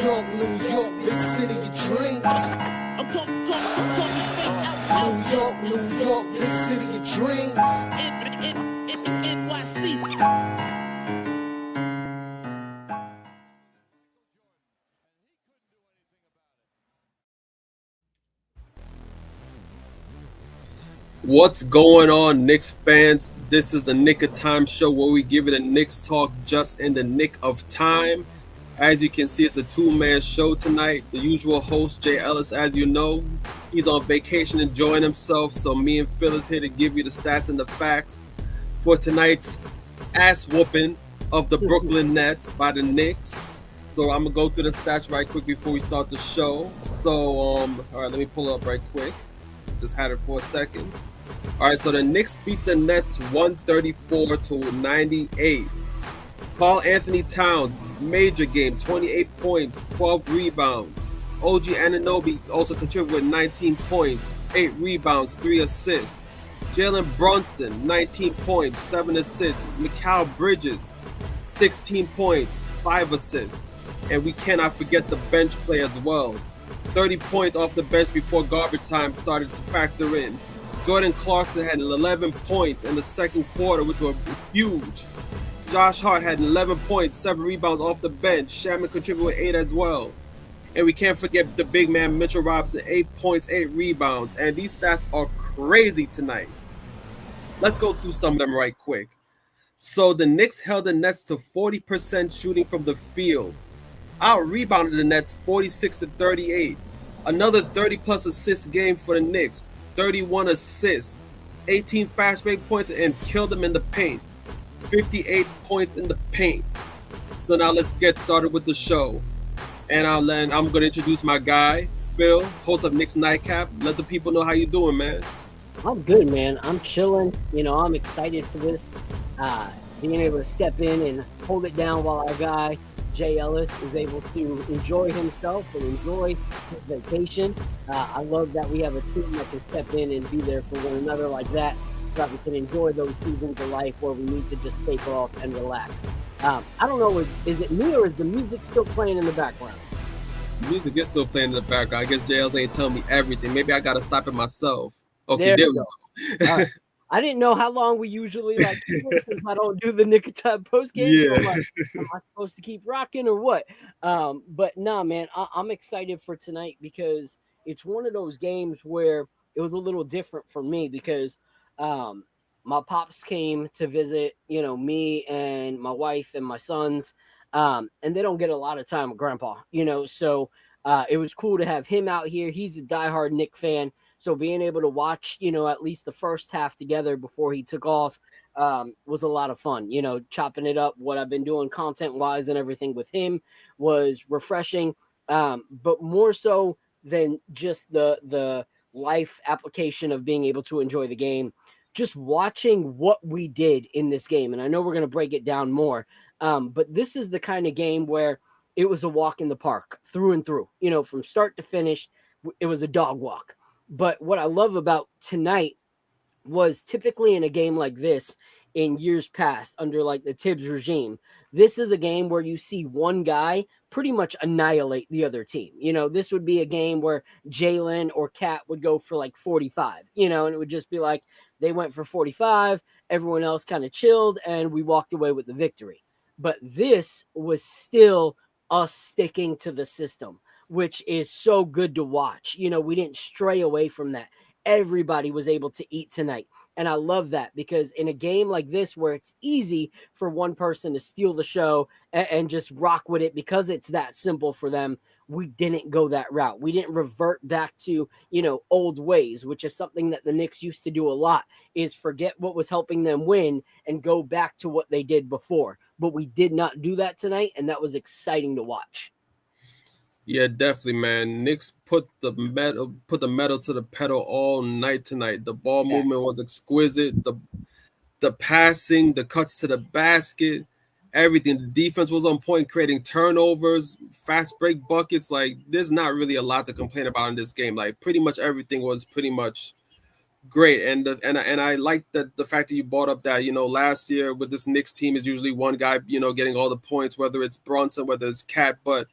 New York, big city of dreams. New York, big city of dreams. What's going on, Knicks fans? This is the Nick of Time show where we give it a Knicks talk just in the nick of time. As you can see, it's a two-man show tonight. The usual host, Jay Ellis, as you know, he's on vacation enjoying himself. So me and Phil is here to give you the stats and the facts for tonight's ass whooping of the Brooklyn Nets by the Knicks. So I'm gonna go through the stats right quick before we start the show. So, all right, let me pull it up right quick. Just had it for a second. All right, so the Knicks beat the Nets 134-98. Karl-Anthony Towns, major game, 28 points, 12 rebounds. OG Anunoby also contributed with 19 points, 8 rebounds, 3 assists. Jalen Brunson, 19 points, 7 assists. Mikal Bridges, 16 points, 5 assists. And we cannot forget the bench play as well. 30 points off the bench before garbage time started to factor in. Jordan Clarkson had 11 points in the second quarter, which were huge. Josh Hart had 11 points, 7 rebounds off the bench. Shamman contributed with 8 as well. And we can't forget the big man Mitchell Robinson, 8 points, 8 rebounds. And these stats are crazy tonight. Let's go through some of them right quick. So the Knicks held the Nets to 40% shooting from the field. Out-rebounded the Nets 46-38. Another 30-plus assist game for the Knicks. 31 assists, 18 fast break points, and killed them in the paint. 58 points in the paint. So now let's get started with the show. And I'm going to introduce my guy, Phil, host of Knicks Nightcap. Let the people know how you doing, man. I'm good, man. I'm chilling. I'm excited for this. Being able to step in and hold it down while our guy, Jay Ellis, is able to enjoy himself and enjoy his vacation. I love that we have a team that can step in and be there for one another like that, so that we can enjoy those seasons of life where we need to just take off and relax. I don't know, is it me or is the music still playing in the background? Music is still playing in the background. I guess Jay Ellis ain't telling me everything. Maybe I got to stop it myself. Okay, there we go. All right. I didn't know how long we usually since I don't do the Nick of Time postgame. Yeah. So am I supposed to keep rocking or what? But nah, man, I'm excited for tonight because it's one of those games where it was a little different for me because my pops came to visit, me and my wife and my sons, and they don't get a lot of time with Grandpa, so it was cool to have him out here. He's a diehard Knick fan. So being able to watch, at least the first half together before he took off was a lot of fun. Chopping it up, what I've been doing content-wise and everything with him was refreshing. But more so than just the life application of being able to enjoy the game, just watching what we did in this game. And I know we're going to break it down more, but this is the kind of game where it was a walk in the park through and through. From start to finish, it was a dog walk. But what I love about tonight was typically in a game like this in years past under the Tibbs regime, this is a game where you see one guy pretty much annihilate the other team. This would be a game where Jalen or Cat would go for 45, and it would just be they went for 45, everyone else kind of chilled, and we walked away with the victory. But this was still us sticking to the system, which is so good to watch. We didn't stray away from that. Everybody was able to eat tonight. And I love that because in a game like this where it's easy for one person to steal the show and just rock with it because it's that simple for them, we didn't go that route. We didn't revert back to, old ways, which is something that the Knicks used to do a lot, is forget what was helping them win and go back to what they did before. But we did not do that tonight, and that was exciting to watch. Yeah, definitely, man. Knicks put the metal to the pedal all night tonight. The ball movement was exquisite. The passing, the cuts to the basket, everything. The defense was on point, creating turnovers, fast break buckets. There's not really a lot to complain about in this game. Pretty much everything was pretty much great. And I like the fact that you brought up that, last year with this Knicks team is usually one guy, getting all the points, whether it's Brunson, whether it's Cat, but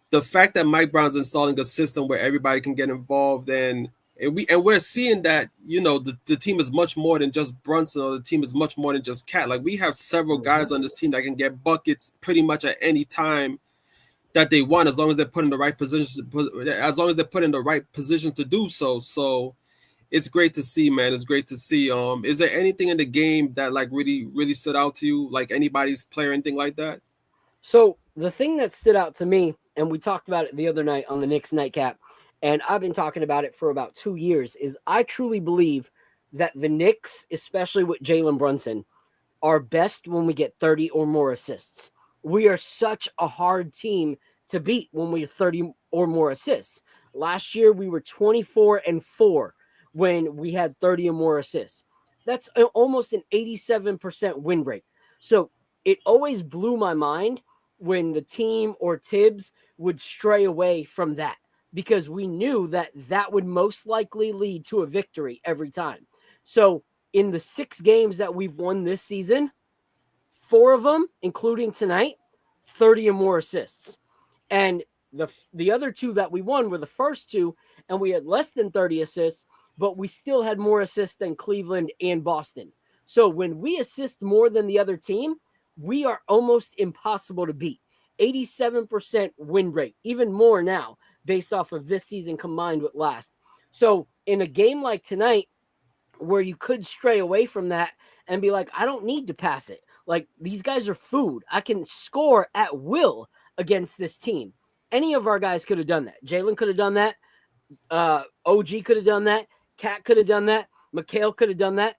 the fact that Mike Brown's installing a system where everybody can get involved, and we're seeing that, you know, the team is much more than just Brunson, or the team is much more than just Cat. Like, we have several guys on this team that can get buckets pretty much at any time that they want, as long as they're put in the right positions, to do so. So it's great to see, man. It's great to see. Is there anything in the game that like really stood out to you, like anybody's player, anything like that? So the thing that stood out to me, and we talked about it the other night on the Knicks nightcap, and I've been talking about it for about 2 years, is I truly believe that the Knicks, especially with Jalen Brunson, are best when we get 30 or more assists. We are such a hard team to beat when we have 30 or more assists. Last year, we were 24-4 when we had 30 or more assists. That's almost an 87% win rate. So it always blew my mind when the team or Tibbs would stray away from that, because we knew that that would most likely lead to a victory every time. So in the 6 games that we've won this season, 4 of them, including tonight, 30 or more assists. And the other 2 that we won were the first 2, and we had less than 30 assists, but we still had more assists than Cleveland and Boston. So when we assist more than the other team, we are almost impossible to beat. 87% win rate, even more now, based off of this season combined with last. So in a game like tonight, where you could stray away from that and be like, I don't need to pass it. Like, these guys are food. I can score at will against this team. Any of our guys could have done that. Jalen could have done that. OG could have done that. Cat could have done that. Mikal could have done that.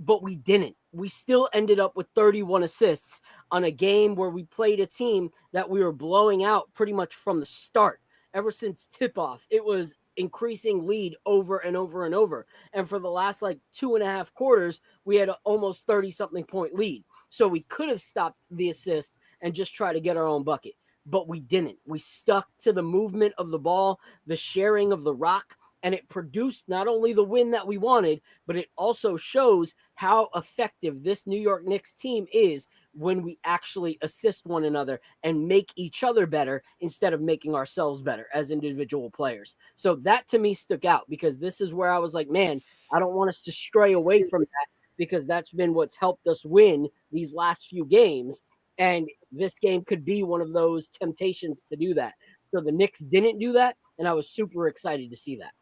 But we didn't. We still ended up with 31 assists on a game where we played a team that we were blowing out pretty much from the start. Ever since tip-off, it was increasing lead over and over and over. And for the last like 2.5 quarters, we had an almost 30-something point lead. So we could have stopped the assist and just try to get our own bucket. But we didn't. We stuck to the movement of the ball, the sharing of the rock, and it produced not only the win that we wanted, but it also shows how effective this New York Knicks team is when we actually assist one another and make each other better instead of making ourselves better as individual players. So that to me stuck out, because this is where I was like, man, I don't want us to stray away from that, because that's been what's helped us win these last few games. And this game could be one of those temptations to do that. So the Knicks didn't do that, and I was super excited to see that.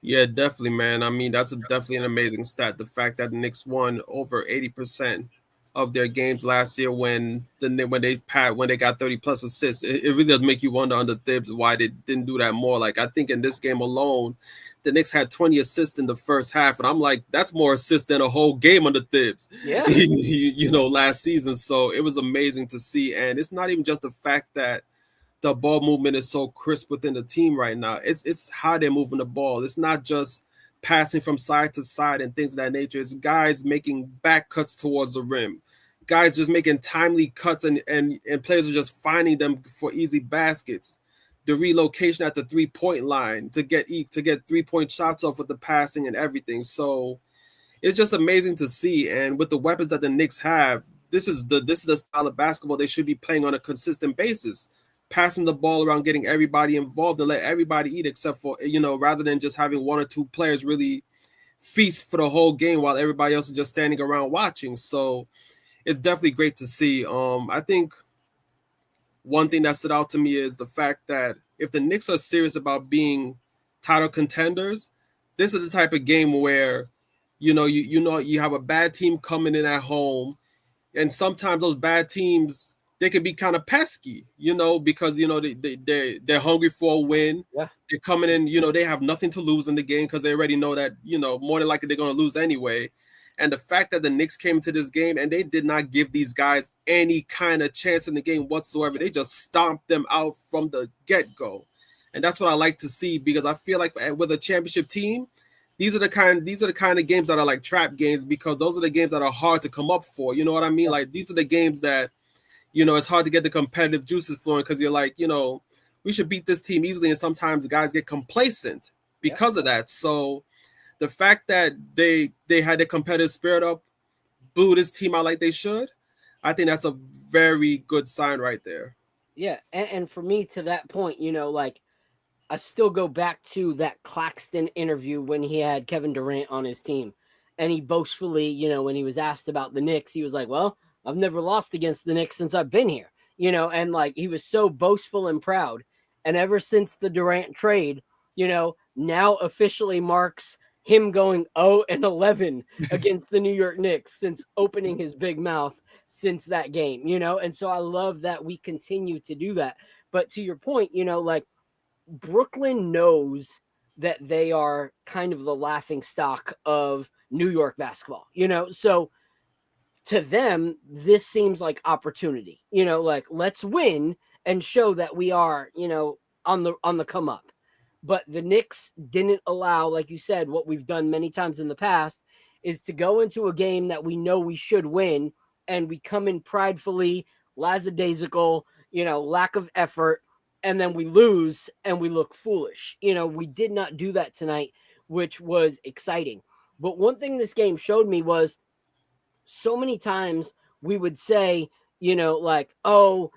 Yeah, definitely, man. I mean, that's definitely an amazing stat. The fact that the Knicks won over 80% of their games last year when they got 30 plus assists, it really does make you wonder under Thibs why they didn't do that more. Like, I think in this game alone, the Knicks had 20 assists in the first half, and I'm like, that's more assists than a whole game under Thibs. Yeah. you know, last season. So it was amazing to see, and it's not even just the fact that the ball movement is so crisp within the team right now. It's how they're moving the ball. It's not just passing from side to side and things of that nature. It's guys making back cuts towards the rim, guys just making timely cuts, and players are just finding them for easy baskets. The relocation at the 3-point line to get 3-point shots off with the passing and everything. So it's just amazing to see. And with the weapons that the Knicks have, this is the style of basketball they should be playing on a consistent basis. Passing the ball around, getting everybody involved, and let everybody eat, except for, you know, rather than just having 1 or 2 players really feast for the whole game while everybody else is just standing around watching. So it's definitely great to see. I think one thing that stood out to me is the fact that if the Knicks are serious about being title contenders, this is the type of game where, you know, you have a bad team coming in at home, and sometimes those bad teams, they can be kind of pesky, you know, because, you know, they're hungry for a win. Yeah. They're coming in, you know, they have nothing to lose in the game because they already know that, you know, more than likely they're going to lose anyway. And the fact that the Knicks came to this game and they did not give these guys any kind of chance in the game whatsoever. They just stomped them out from the get-go. And that's what I like to see, because I feel like with a championship team, these are the kind of games that are like trap games, because those are the games that are hard to come up for. You know what I mean? Like, these are the games that, you know, it's hard to get the competitive juices flowing, because you're like, you know, we should beat this team easily. And sometimes guys get complacent because of that. So the fact that they had the competitive spirit up, blew this team out like they should, I think that's a very good sign right there. Yeah, and for me to that point, like I still go back to that Clarkson interview when he had Kevin Durant on his team. And he boastfully, when he was asked about the Knicks, he was like, well, I've never lost against the Knicks since I've been here, and like he was so boastful and proud. And ever since the Durant trade, now officially marks him going 0-11 against the New York Knicks since opening his big mouth since that game, And so I love that we continue to do that. But to your point, like Brooklyn knows that they are kind of the laughing stock of New York basketball, So to them, this seems like opportunity, like let's win and show that we are, on the come up. But the Knicks didn't allow, like you said, what we've done many times in the past is to go into a game that we know we should win and we come in pridefully, lackadaisical, lack of effort, and then we lose and we look foolish. We did not do that tonight, which was exciting. But one thing this game showed me was so many times we would say, like, oh,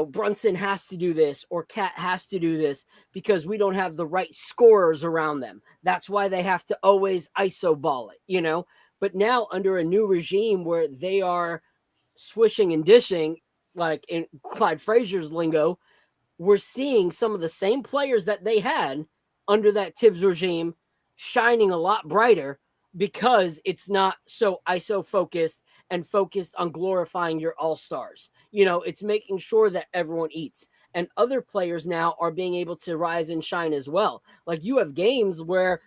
Brunson has to do this or Cat has to do this because we don't have the right scorers around them. That's why they have to always ISO ball it. But now under a new regime where they are swishing and dishing, like in Clyde Frazier's lingo, we're seeing some of the same players that they had under that Tibbs regime shining a lot brighter because it's not so ISO focused and focused on glorifying your all-stars. It's making sure that everyone eats. And other players now are being able to rise and shine as well. Like you have games where,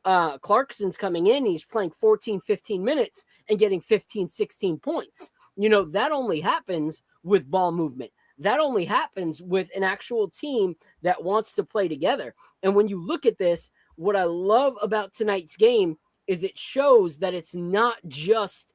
Clarkson's coming in, he's playing 14, 15 minutes and getting 15, 16 points. That only happens with ball movement. That only happens with an actual team that wants to play together. And when you look at this, what I love about tonight's game is it shows that it's not just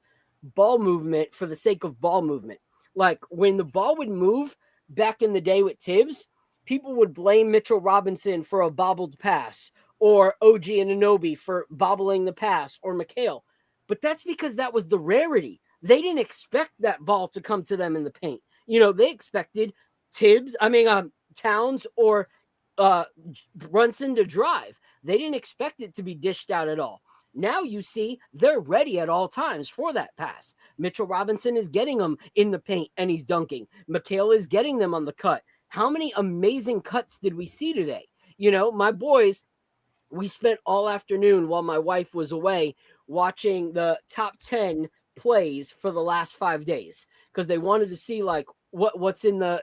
ball movement for the sake of ball movement. Like when the ball would move back in the day with Tibbs, people would blame Mitchell Robinson for a bobbled pass or OG Anunoby for bobbling the pass or Mikal. But that's because that was the rarity. They didn't expect that ball to come to them in the paint. They expected Towns or Brunson to drive. They didn't expect it to be dished out at all. Now you see they're ready at all times for that pass. Mitchell Robinson is getting them in the paint and he's dunking. Mikal is getting them on the cut. How many amazing cuts did we see today? My boys, we spent all afternoon while my wife was away watching the top 10 plays for the last 5 days because they wanted to see like what's in the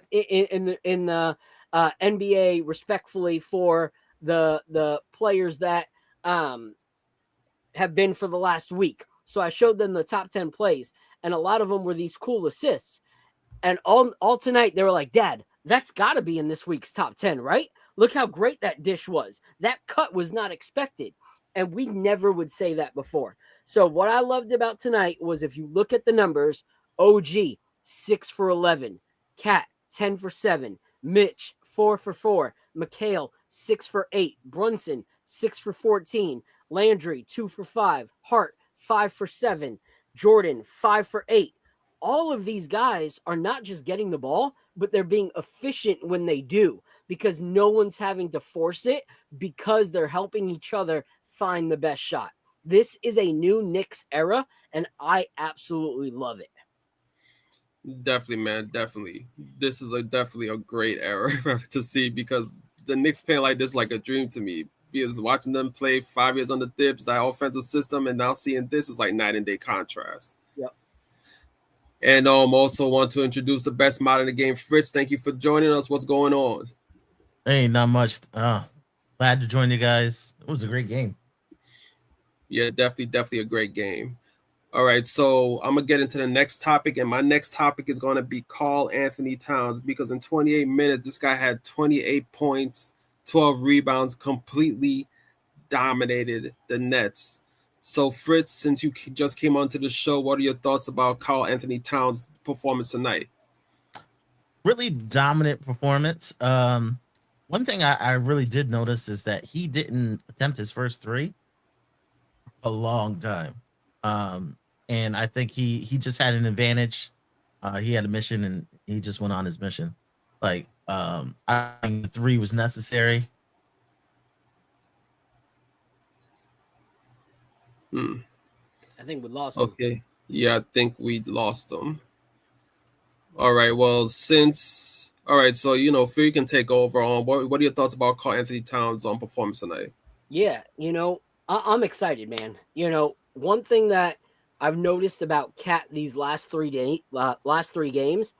NBA respectfully for the players that have been for the last week. So I showed them the top 10 plays, and a lot of them were these cool assists. And all tonight they were like, Dad, that's got to be in this week's top 10, right? Look how great that dish was. That cut was not expected. And we never would say that before. So what I loved about tonight was if you look at the numbers, OG, 6 for 11. Cat, 10 for 7. Mitch, 4 for 4. Mikal, 6 for 8. Brunson, 6 for 14. Landry, 2 for 5. Hart, 5 for 7. Jordan, 5 for 8. All of these guys are not just getting the ball, but they're being efficient when they do because no one's having to force it because they're helping each other find the best shot. This is a new Knicks era, and I absolutely love it. Definitely, man. Definitely. This is definitely a great era to see because the Knicks playing like this is like a dream to me. Because watching them play 5 years on the Tibbs, that offensive system, and now seeing this is like night and day contrast. Yep. And also want to introduce the best mod in the game, Fritz. Thank you for joining us. What's going on? Hey, not much. Glad to join you guys. It was a great game. Yeah, definitely a great game. All right, so I'm going to get into the next topic, and my next topic is going to be Karl-Anthony Towns because in 28 minutes, this guy had 28 points, 12 rebounds, completely dominated the Nets. So, Fritz, since you just came onto the show, what are your thoughts about Karl-Anthony Towns' performance tonight? Really dominant performance. One thing I really did notice is that he didn't attempt his first three a long time. And I think he just had an advantage. He had a mission and he just went on his mission. Like, I think the 3 was necessary. I think we lost him. Okay. Yeah, I think we lost them. All right. Well, all right, so Fury can take over. What are your thoughts about Karl-Anthony Towns' performance tonight? Yeah, I'm excited, man. One thing that I've noticed about Cat these last three games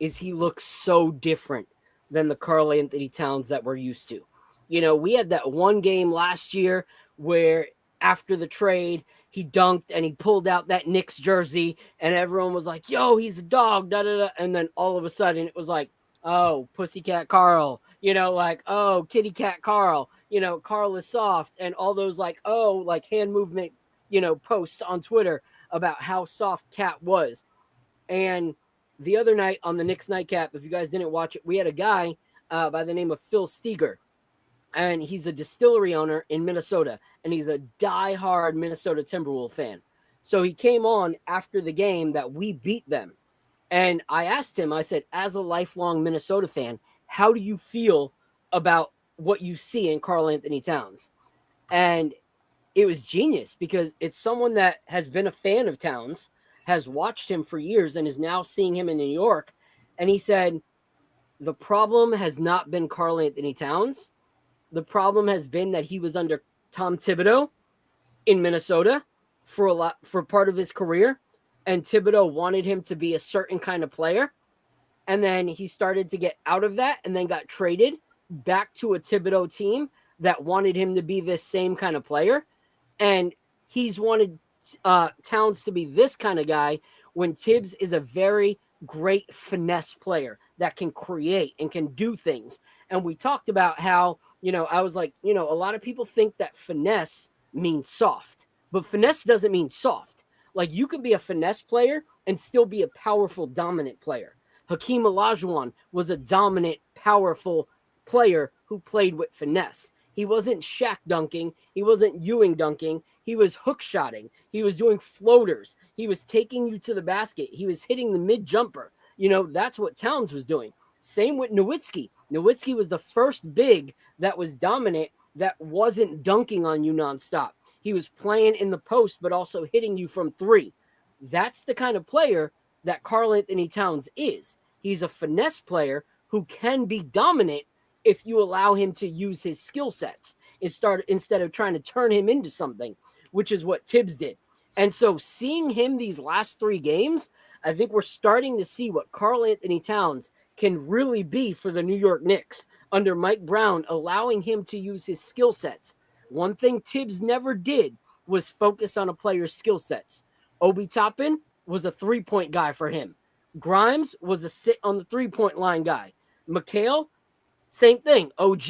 is he looks so different than the Karl-Anthony Towns that we're used to. We had that one game last year where after the trade, he dunked and he pulled out that Knicks jersey and everyone was like, yo, he's a dog, da da da. And then all of a sudden it was like, oh, Pussycat Carl, like, oh, Kitty Cat Carl, Carl is soft, and all those like, oh, like hand movement, posts on Twitter about how soft Cat was. And the other night on the Knicks nightcap, if you guys didn't watch it, we had a guy by the name of Phil Steger, and he's a distillery owner in Minnesota, and he's a diehard Minnesota Timberwolves fan. So he came on after the game that we beat them. And I asked him, I said, as a lifelong Minnesota fan, how do you feel about what you see in Karl-Anthony Towns? And it was genius because it's someone that has been a fan of Towns, has watched him for years, and is now seeing him in New York. And he said, the problem has not been Karl-Anthony Towns. The problem has been that he was under Tom Thibodeau in Minnesota for part of his career. And Thibodeau wanted him to be a certain kind of player. And then he started to get out of that and then got traded back to a Thibodeau team that wanted him to be this same kind of player. And he's wanted Towns to be this kind of guy when Tibbs is a very great finesse player that can create and can do things. And we talked about how, I was like, a lot of people think that finesse means soft, but finesse doesn't mean soft. Like, you could be a finesse player and still be a powerful, dominant player. Hakeem Olajuwon was a dominant, powerful player who played with finesse. He wasn't Shaq dunking. He wasn't Ewing dunking. He was hook shotting. He was doing floaters. He was taking you to the basket. He was hitting the mid jumper. That's what Towns was doing. Same with Nowitzki. Nowitzki was the first big that was dominant that wasn't dunking on you nonstop. He was playing in the post, but also hitting you from 3. That's the kind of player that Karl-Anthony Towns is. He's a finesse player who can be dominant if you allow him to use his skill sets instead of trying to turn him into something, which is what Tibbs did. And so seeing him these last 3 games, I think we're starting to see what Karl-Anthony Towns can really be for the New York Knicks under Mike Brown, allowing him to use his skill sets. One thing Tibbs never did was focus on a player's skill sets. Obi Toppin was a 3-point guy for him. Grimes was a sit on the 3-point line guy. Mikal, same thing. OG,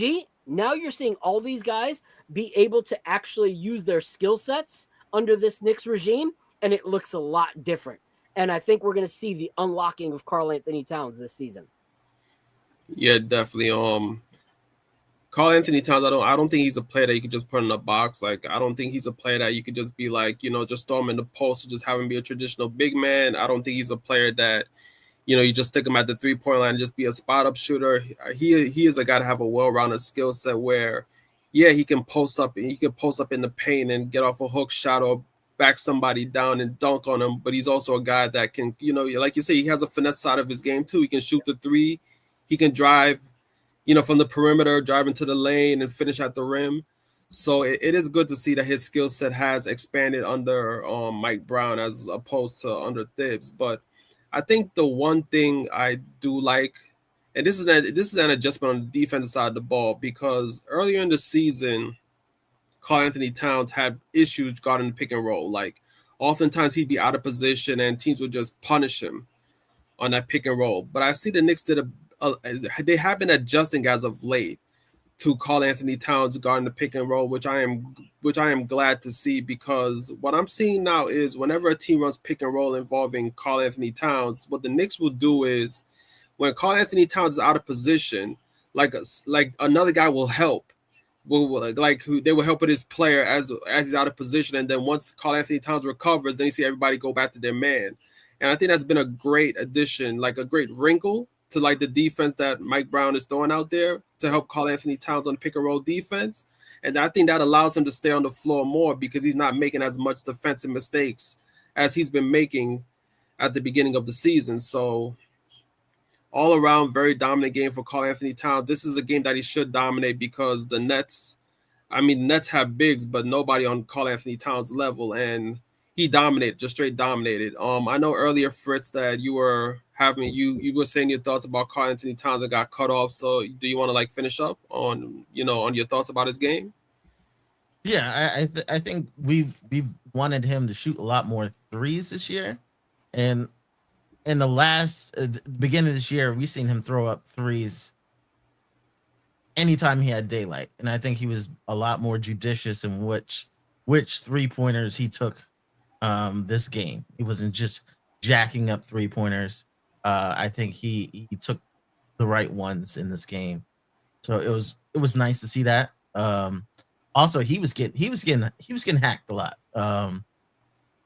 now you're seeing all these guys be able to actually use their skill sets under this Knicks regime, and it looks a lot different. And I think we're going to see the unlocking of Karl-Anthony Towns this season. Yeah, definitely. Karl-Anthony Towns, I don't think he's a player that you could just put in a box. Like, I don't think he's a player that you could just be like, just throw him in the post and just have him be a traditional big man. I don't think he's a player that, you just stick him at the 3-point line and just be a spot up shooter. He is a guy to have a well-rounded skill set where, yeah, he can post up in the paint and get off a hook shot or back somebody down and dunk on him. But he's also a guy that can, like you say, he has a finesse side of his game too. He can shoot the 3. He can drive, from the perimeter, drive into the lane and finish at the rim. So it is good to see that his skill set has expanded under Mike Brown as opposed to under Thibs. But I think the one thing I do like, and this is an adjustment on the defensive side of the ball, because earlier in the season, Karl-Anthony Towns had issues guarding the pick and roll. Like, oftentimes he'd be out of position and teams would just punish him on that pick and roll. But I see the Knicks they have been adjusting as of late to Karl-Anthony Towns guarding the pick and roll, which I am glad to see, because what I'm seeing now is whenever a team runs pick and roll involving Karl-Anthony Towns, what the Knicks will do is when Karl-Anthony Towns is out of position, like another guy will help. They will help with his player as he's out of position, and then once Karl-Anthony Towns recovers, then you see everybody go back to their man. And I think that's been a great addition, like a great wrinkle to like the defense that Mike Brown is throwing out there to help Karl-Anthony Towns on pick and roll defense. And I think that allows him to stay on the floor more because he's not making as much defensive mistakes as he's been making at the beginning of the season. So all around, very dominant game for Karl-Anthony Towns. This is a game that he should dominate because the Nets have bigs, but nobody on Karl-Anthony Towns level. And he dominated, just straight dominated. I know earlier, Fritz, that you were saying your thoughts about Karl-Anthony Towns and got cut off. So do you want to like finish up on your thoughts about his game? Yeah, I think we wanted him to shoot a lot more threes this year, and in the last beginning of this year, we seen him throw up threes anytime he had daylight, and I think he was a lot more judicious in which 3-pointers he took this game. He wasn't just jacking up 3-pointers. I think he took the right ones in this game, so it was nice to see that. Also, he was getting hacked a lot,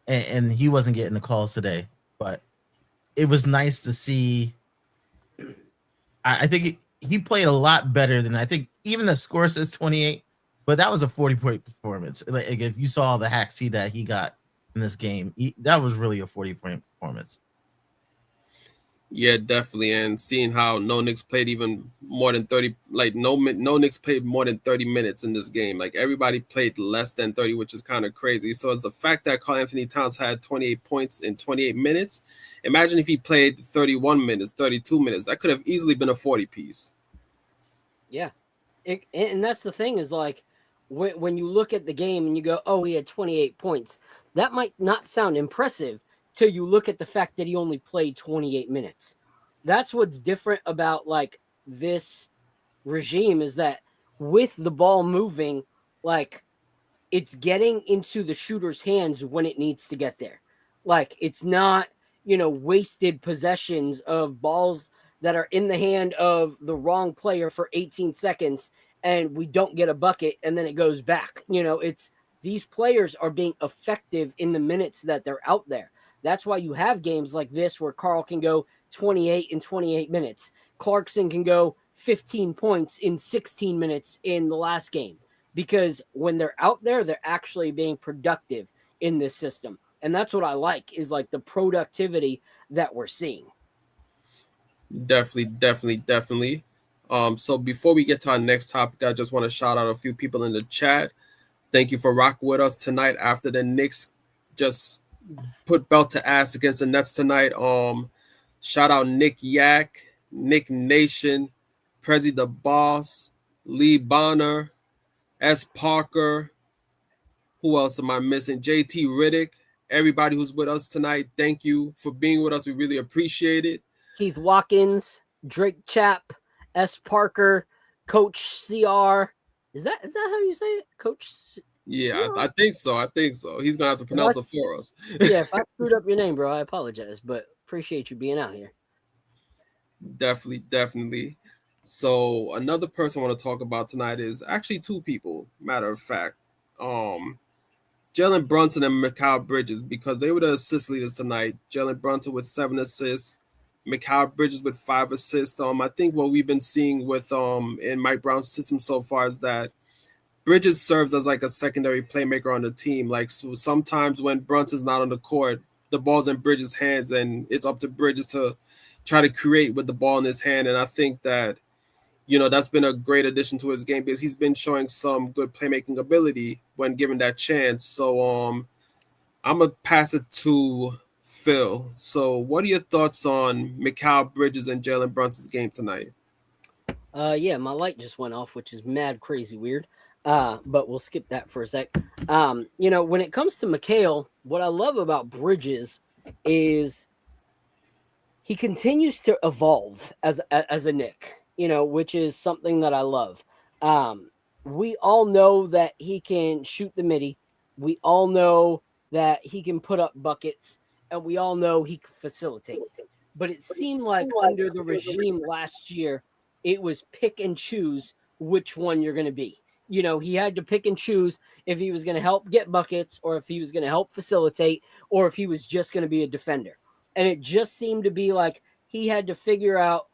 and he wasn't getting the calls today, but it was nice to see. I think he played a lot better than I think. Even the score says 28, but that was a 40-point performance. Like if you saw the hacks that he got in this game, that was really a 40-point performance. Yeah, definitely. And seeing how no Knicks played even more than 30, like no Knicks played more than 30 minutes in this game. Like everybody played less than 30, which is kind of crazy. So it's the fact that Karl-Anthony Towns had 28 points in 28 minutes. Imagine if he played 31 minutes, 32 minutes. That could have easily been a 40 piece. Yeah. And that's the thing is like when you look at the game and you go, oh, he had 28 points, that might not sound impressive till you look at the fact that he only played 28 minutes. That's what's different about like this regime is that with the ball moving, like it's getting into the shooter's hands when it needs to get there. Like it's not, wasted possessions of balls that are in the hand of the wrong player for 18 seconds and we don't get a bucket and then it goes back. It's these players are being effective in the minutes that they're out there. That's why you have games like this where Karl can go 28 in 28 minutes. Clarkson can go 15 points in 16 minutes in the last game. Because when they're out there, they're actually being productive in this system. And that's what I like is like the productivity that we're seeing. Definitely. So before we get to our next topic, I just want to shout out a few people in the chat. Thank you for rocking with us tonight after the Knicks just put belt to ass against the Nets tonight. Shout out Nick Yak, Nick Nation, Prezi the Boss, Lee Bonner, S. Parker. Who else am I missing? JT Riddick. Everybody who's with us tonight, thank you for being with us. We really appreciate it. Keith Watkins, Drake Chap, S. Parker, Coach CR. Is that how you say it? Coach Yeah, I think so. He's gonna have to pronounce it for us. Yeah, if I screwed up your name, bro, I apologize, but appreciate you being out here. Definitely. So another person I want to talk about tonight is actually two people, matter of fact. Jalen Brunson and Mikal Bridges, because they were the assist leaders tonight. Jalen Brunson with 7 assists, Mikal Bridges with 5 assists. I think what we've been seeing with in Mike Brown's system so far is that Bridges serves as like a secondary playmaker on the team. Like so sometimes when Brunson's not on the court, the ball's in Bridges' hands and it's up to Bridges to try to create with the ball in his hand. And I think that, that's been a great addition to his game because he's been showing some good playmaking ability when given that chance. So I'm going to pass it to Phil. So what are your thoughts on Mikal Bridges and Jalen Brunson's game tonight? Yeah, my light just went off, which is mad crazy weird. But we'll skip that for a sec. When it comes to Mikal, what I love about Bridges is he continues to evolve as a Knick, which is something that I love. We all know that he can shoot the midi. We all know that he can put up buckets, and we all know he can facilitate. But it seemed like under the regime last year, it was pick and choose which one you're going to be. He had to pick and choose if he was going to help get buckets or if he was going to help facilitate or if he was just going to be a defender. And it just seemed to be like he had to figure out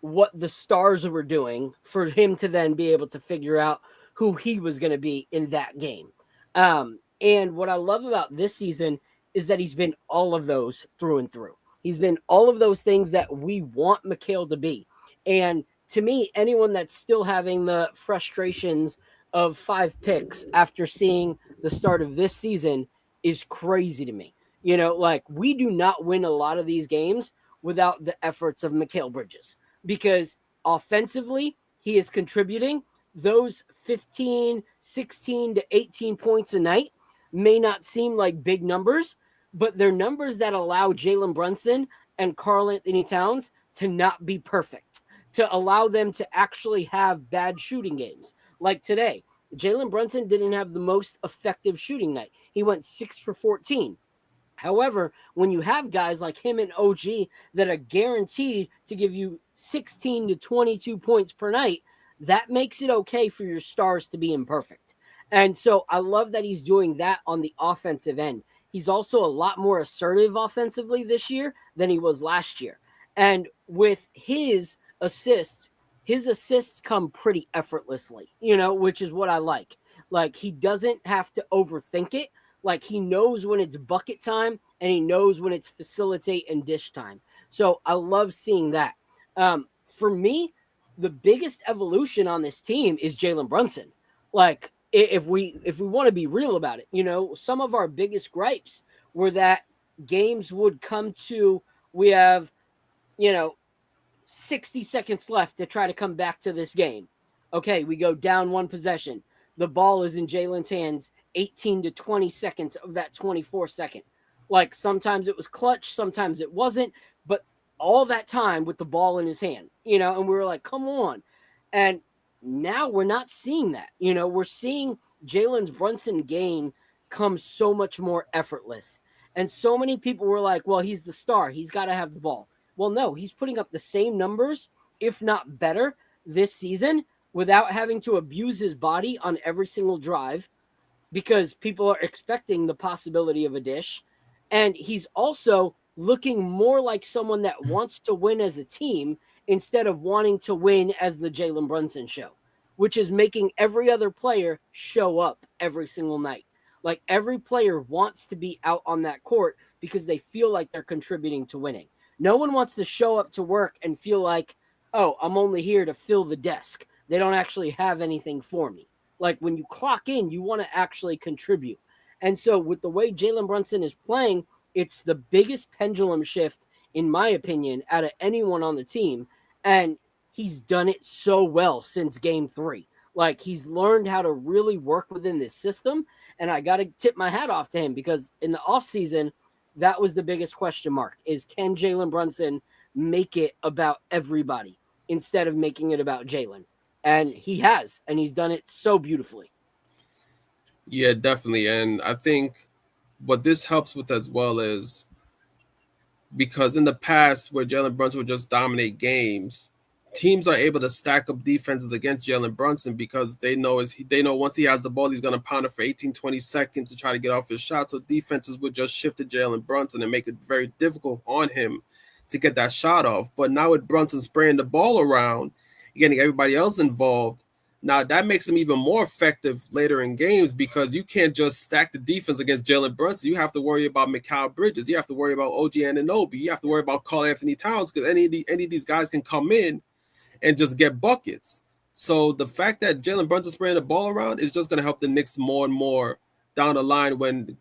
what the stars were doing for him to then be able to figure out who he was going to be in that game. And what I love about this season is that he's been all of those through and through. He's been all of those things that we want Mikal to be. And to me, anyone that's still having the frustrations of 5 picks after seeing the start of this season is crazy to me. You know, like we do not win a lot of these games without the efforts of Mikal Bridges because offensively, he is contributing. Those 15, 16 to 18 points a night may not seem like big numbers, but they're numbers that allow Jalen Brunson and Karl-Anthony Towns to not be perfect, to allow them to actually have bad shooting games. Like today, Jalen Brunson didn't have the most effective shooting night. He went 6 for 14. However, when you have guys like him and OG that are guaranteed to give you 16 to 22 points per night, that makes it okay for your stars to be imperfect. And so I love that he's doing that on the offensive end. He's also a lot more assertive offensively this year than he was last year. And with his assists come pretty effortlessly, you know, which is what I like. Like he doesn't have to overthink it. Like he knows when it's bucket time and he knows when it's facilitate and dish time. So I love seeing that. For me, the biggest evolution on this team is Jalen Brunson. Like if we want to be real about it, you know, some of our biggest gripes were that games would come to, we have, you know, 60 seconds left to try to come back to this game. Okay, we go down 1 possession. The ball is in Jalen's hands 18 to 20 seconds of that 24 second. Like sometimes it was clutch, sometimes it wasn't, but all that time with the ball in his hand, you know, and we were like, come on. And now we're not seeing that. You know, we're seeing Jalen's Brunson game come so much more effortless. And so many people were like, well, he's the star. He's got to have the ball. Well, no, he's putting up the same numbers, if not better, this season without having to abuse his body on every single drive because people are expecting the possibility of a dish. And he's also looking more like someone that wants to win as a team instead of wanting to win as the Jalen Brunson show, which is making every other player show up every single night. Like every player wants to be out on that court because they feel like they're contributing to winning. No one wants to show up to work and feel like, oh, I'm only here to fill the desk. They don't actually have anything for me. Like when you clock in, you want to actually contribute. And so with the way Jalen Brunson is playing, it's the biggest pendulum shift, in my opinion, out of anyone on the team. And he's done it so well since game 3. Like he's learned how to really work within this system. And I got to tip my hat off to him because in the offseason, that was the biggest question mark is can Jalen Brunson make it about everybody instead of making it about Jalen? And he has, and he's done it so beautifully. Yeah, definitely. And I think what this helps with as well is because in the past where Jalen Brunson would just dominate games, teams are able to stack up defenses against Jalen Brunson because they know once he has the ball, he's going to pound it for 18, 20 seconds to try to get off his shot. So defenses would just shift to Jalen Brunson and make it very difficult on him to get that shot off. But now with Brunson spraying the ball around, getting everybody else involved, now that makes him even more effective later in games because you can't just stack the defense against Jalen Brunson. You have to worry about Mikal Bridges. You have to worry about OG Anunoby. You have to worry about Karl-Anthony Towns because any of these guys can come in and just get buckets. So the fact that Jalen Brunson spraying the ball around is just going to help the Knicks more and more down the line when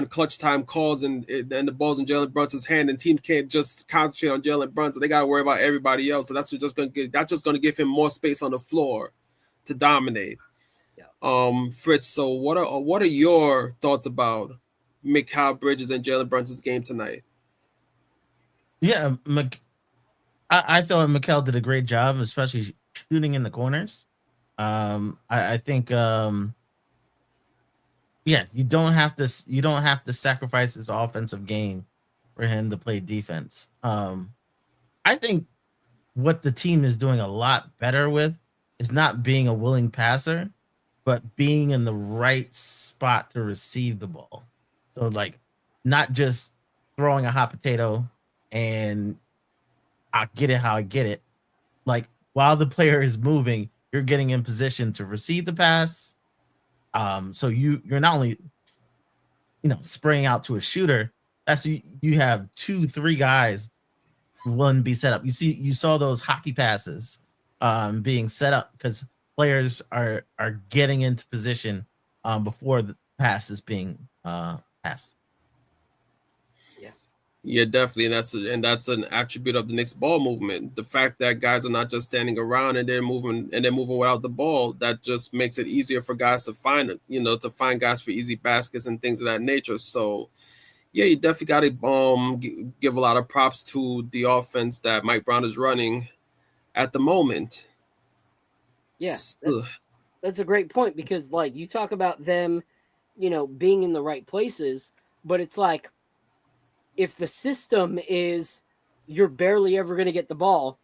clutch time calls and the ball's in Jalen Brunson's hand and teams can't just concentrate on Jalen Brunson. They got to worry about everybody else. So that's just going to give him more space on the floor to dominate. Yeah. Fritz, so what are your thoughts about Mikal Bridges and Jalen Brunson's game tonight? Yeah, I thought Mikal did a great job, especially shooting in the corners. I think you don't have to sacrifice his offensive game for him to play defense. I think what the team is doing a lot better with is not being a willing passer, but being in the right spot to receive the ball. So like not just throwing a hot potato and I get it how I get it, like while the player is moving, you're getting in position to receive the pass. So you're not only spraying out to a shooter. That's you have 2-3 guys one be set up. You saw those hockey passes being set up because players are getting into position before the pass is being passed. Yeah, definitely, and that's an attribute of the Knicks ball movement. The fact that guys are not just standing around and they're moving without the ball, that just makes it easier for guys to find it. To find guys for easy baskets and things of that nature. So, yeah, you definitely got to give a lot of props to the offense that Mike Brown is running at the moment. Yeah, that's a great point because, like, you talk about them, being in the right places, but it's like, if the system is you're barely ever going to get the ball,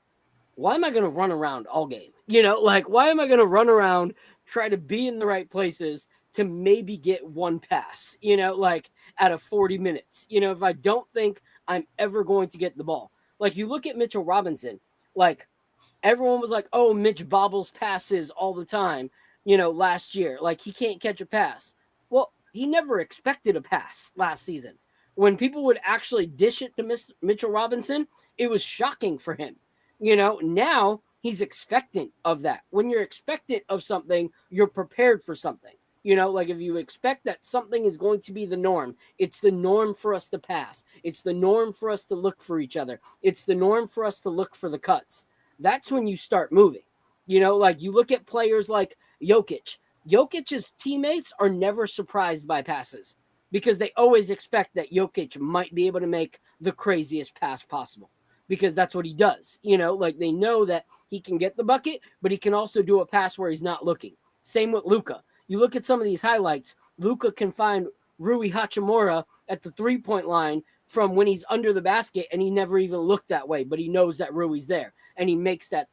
why am I going to run around all game? Why am I going to run around, try to be in the right places to maybe get one pass, out of 40 minutes, if I don't think I'm ever going to get the ball. Like, you look at Mitchell Robinson, like, everyone was like, oh, Mitch bobbles passes all the time, last year. Like, he can't catch a pass. Well, he never expected a pass last season. When people would actually dish it to Mitchell Robinson, it was shocking for him. Now he's expectant of that. When you're expectant of something, you're prepared for something. Like, if you expect that something is going to be the norm, it's the norm for us to pass. It's the norm for us to look for each other. It's the norm for us to look for the cuts. That's when you start moving. Like, you look at players like Jokic. Jokic's teammates are never surprised by passes, because they always expect that Jokic might be able to make the craziest pass possible, because that's what he does. Like, they know that he can get the bucket, but he can also do a pass where he's not looking. Same with Luka. You look at some of these highlights, Luka can find Rui Hachimura at the three-point line from when he's under the basket, and he never even looked that way, but he knows that Rui's there, and he makes that.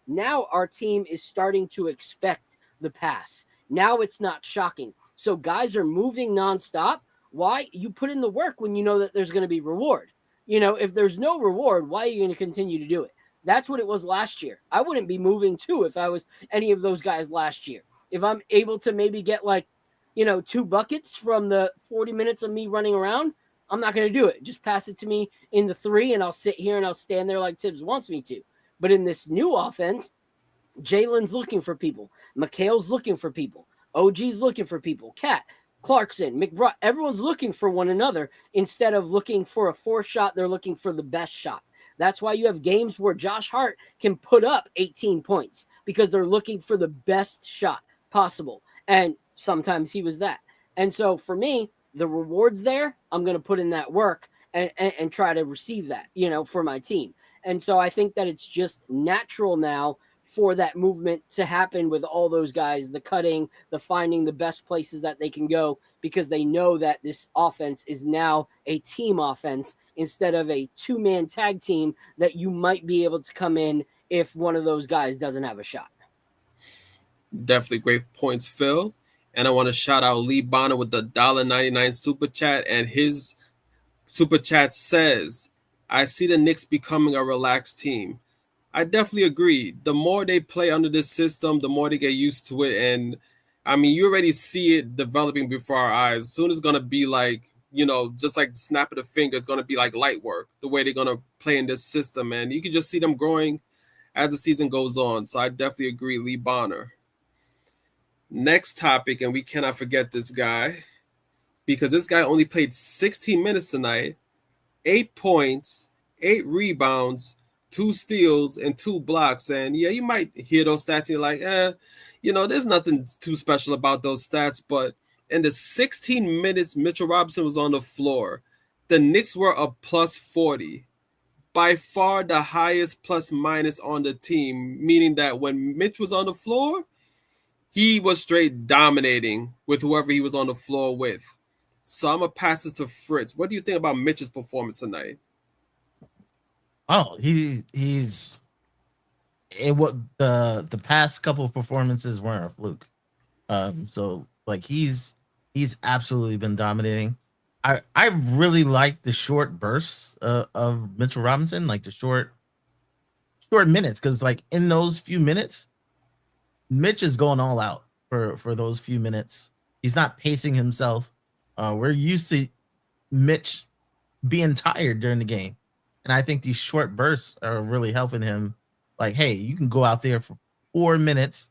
Now our team is starting to expect the pass. Now it's not shocking. So guys are moving nonstop. Why? You put in the work when you know that there's going to be reward. If there's no reward, why are you going to continue to do it? That's what it was last year. I wouldn't be moving too if I was any of those guys last year. If I'm able to maybe get 2 buckets from the 40 minutes of me running around, I'm not going to do it. Just pass it to me in the 3, and I'll sit here and I'll stand there like Tibbs wants me to. But in this new offense, Jalen's looking for people. Mikal's looking for people. OG's looking for people. Cat, Clarkson, McBride, everyone's looking for one another. Instead of looking for a 4th shot, they're looking for the best shot. That's why you have games where Josh Hart can put up 18 points, because they're looking for the best shot possible. And sometimes he was that. And so for me, the reward's there. I'm going to put in that work and try to receive that, for my team. And so I think that it's just natural now for that movement to happen with all those guys, the cutting, the finding the best places that they can go, because they know that this offense is now a team offense instead of a 2-man tag team that you might be able to come in if one of those guys doesn't have a shot. Definitely great points, Phil. And I want to shout out Lee Bonner with the $1.99 super chat. And his super chat says, I see the Knicks becoming a relaxed team. I definitely agree. The more they play under this system, the more they get used to it. And I mean, you already see it developing before our eyes. Soon it's going to be like, just like the snap of the finger, it's going to be like light work, the way they're going to play in this system. And you can just see them growing as the season goes on. So I definitely agree, Lee Bonner. Next topic, and we cannot forget this guy, because this guy only played 16 minutes tonight, 8 points, 8 rebounds, 2 steals, and 2 blocks. And yeah, you might hear those stats and you're like, there's nothing too special about those stats. But in the 16 minutes Mitchell Robinson was on the floor, the Knicks were a plus 40. By far the highest plus minus on the team, meaning that when Mitch was on the floor, he was straight dominating with whoever he was on the floor with. So I'm going to pass this to Fritz. What do you think about Mitch's performance tonight? Oh, he's what the past couple of performances weren't a fluke. So like he's absolutely been dominating. I really like the short bursts of Mitchell Robinson, like the short short minutes, because like in those few minutes, Mitch is going all out for those few minutes. He's not pacing himself. We're used to Mitch being tired during the game, and I think these short bursts are really helping him. Like, hey, you can go out there for 4 minutes.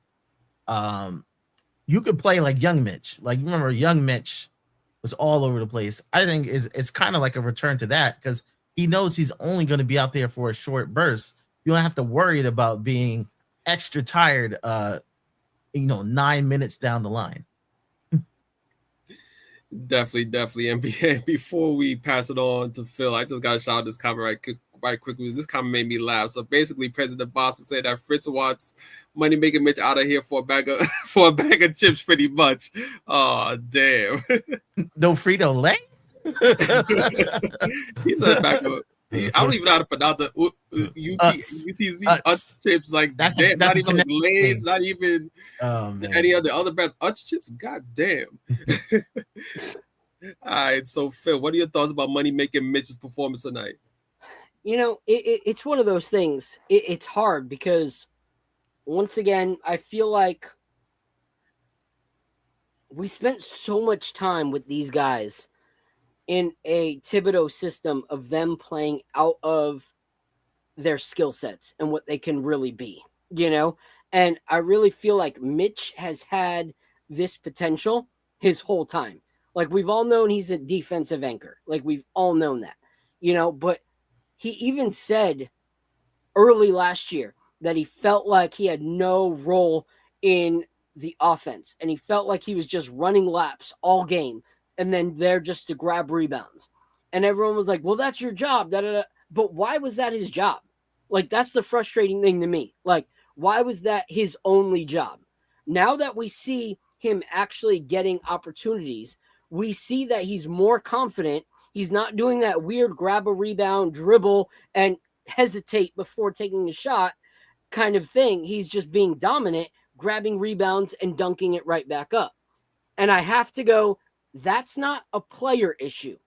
You could play like young Mitch. Like, you remember young Mitch was all over the place. I think it's kind of like a return to that, because he knows he's only going to be out there for a short burst. You don't have to worry about being extra tired 9 minutes down the line. Definitely. And before we pass it on to Phil, I just got to shout out this comment right quickly. This comment made me laugh. So basically, President Boston said that Fritz wants money making Mitch out of here for a bag of chips, pretty much. Oh, damn. No Frito Lay? He said back of. I don't even know how to pronounce it. UTZ chips, like that's not even like Lay's, not even any other brands. Chips, god damn. All right, so Phil, what are your thoughts about money making Mitch's performance tonight? It's one of those things. It's hard because, once again, I feel like we spent so much time with these guys in a Thibodeau system of them playing out of their skill sets and what they can really be, And I really feel like Mitch has had this potential his whole time. Like, we've all known he's a defensive anchor. Like, we've all known that, but he even said early last year that he felt like he had no role in the offense, and he felt like he was just running laps all game and then there just to grab rebounds. And everyone was like, well, that's your job. But why was that his job? Like, that's the frustrating thing to me. Like, why was that his only job? Now that we see him actually getting opportunities, we see that he's more confident. He's not doing that weird grab a rebound, dribble, and hesitate before taking a shot kind of thing. He's just being dominant, grabbing rebounds and dunking it right back up. And I have to go, that's not a player issue.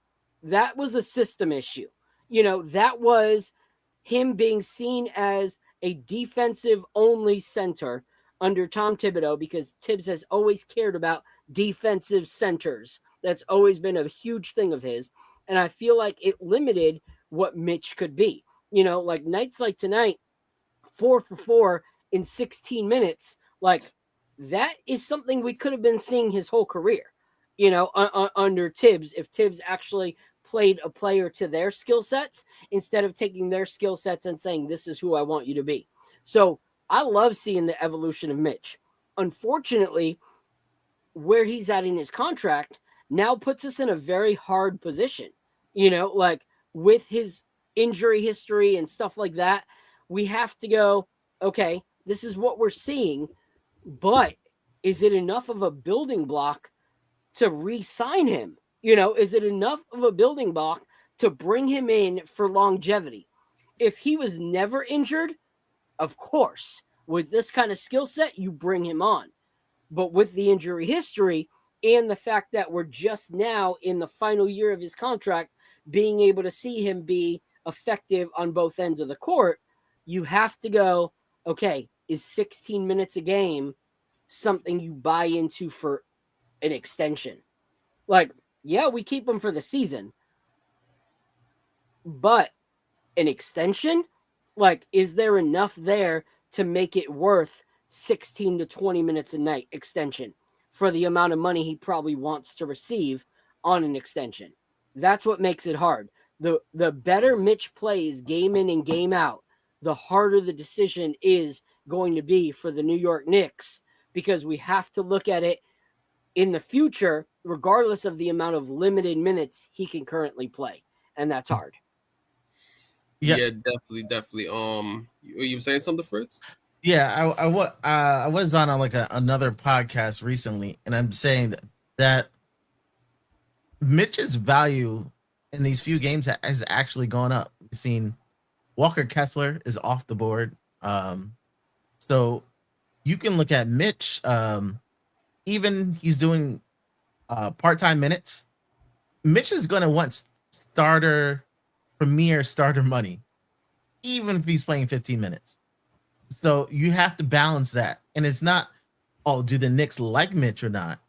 That was a system issue. That was him being seen as a defensive-only center under Tom Thibodeau, because Tibbs has always cared about defensive centers. That's always been a huge thing of his. And I feel like it limited what Mitch could be. Like nights like tonight, 4 for 4 in 16 minutes, like that is something we could have been seeing his whole career. Under Tibbs, if Tibbs actually played a player to their skill sets instead of taking their skill sets and saying, this is who I want you to be. So I love seeing the evolution of Mitch. Unfortunately, where he's at in his contract now puts us in a very hard position, like with his injury history and stuff like that. We have to go, okay, this is what we're seeing, but is it enough of a building block to re-sign him? Is it enough of a building block to bring him in for longevity? If he was never injured, of course, with this kind of skill set, you bring him on. But with the injury history and the fact that we're just now in the final year of his contract, being able to see him be effective on both ends of the court, you have to go, okay, is 16 minutes a game something you buy into for an extension? Like, yeah, we keep him for the season, but an extension? Like, is there enough there to make it worth 16 to 20 minutes a night extension for the amount of money he probably wants to receive on an extension? That's what makes it hard. The better Mitch plays game in and game out, the harder the decision is going to be for the New York Knicks, because we have to look at it in the future, regardless of the amount of limited minutes he can currently play. And that's hard. Yeah, definitely. You were saying something, Fritz? Yeah, I was on another podcast recently, and I'm saying that Mitch's value in these few games has actually gone up. We've seen Walker Kessler is off the board. So you can look at Mitch, even he's doing part-time minutes. Mitch is going to want premier starter money, even if he's playing 15 minutes. So you have to balance that. And it's not, oh, do the Knicks like Mitch or not?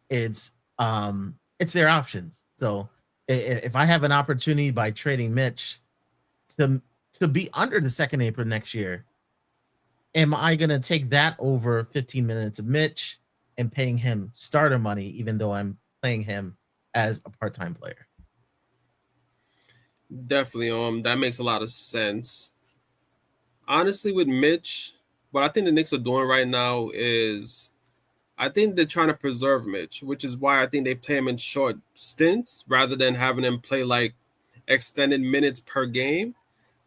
It's their options. So if I have an opportunity by trading Mitch to be under the second apron next year, am I gonna take that over 15 minutes of Mitch and paying him starter money, even though I'm playing him as a part-time player? Definitely, that makes a lot of sense. Honestly, with Mitch, what I think the Knicks are doing right now is I think they're trying to preserve Mitch, which is why I think they play him in short stints rather than having him play like extended minutes per game.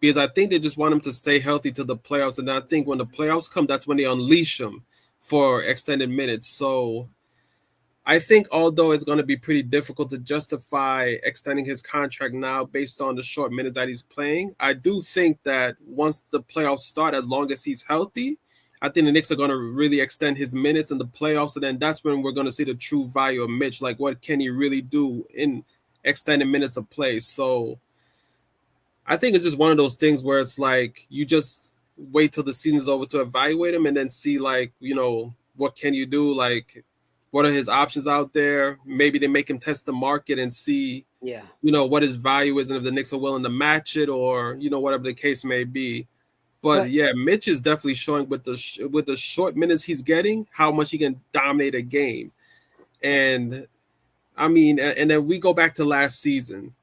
Because I think they just want him to stay healthy to the playoffs. And I think when the playoffs come, that's when they unleash him for extended minutes. So I think although it's going to be pretty difficult to justify extending his contract now based on the short minutes that he's playing, I do think that once the playoffs start, as long as he's healthy, I think the Knicks are going to really extend his minutes in the playoffs. And then that's when we're going to see the true value of Mitch. Like, what can he really do in extended minutes of play? So I think it's just one of those things where it's like you just wait till the season's over to evaluate him and then see, like, what can you do? Like, what are his options out there? Maybe they make him test the market and see, what his value is and if the Knicks are willing to match it or, whatever the case may be. But yeah, Mitch is definitely showing with the short minutes he's getting how much he can dominate a game. And I mean, and then we go back to last season.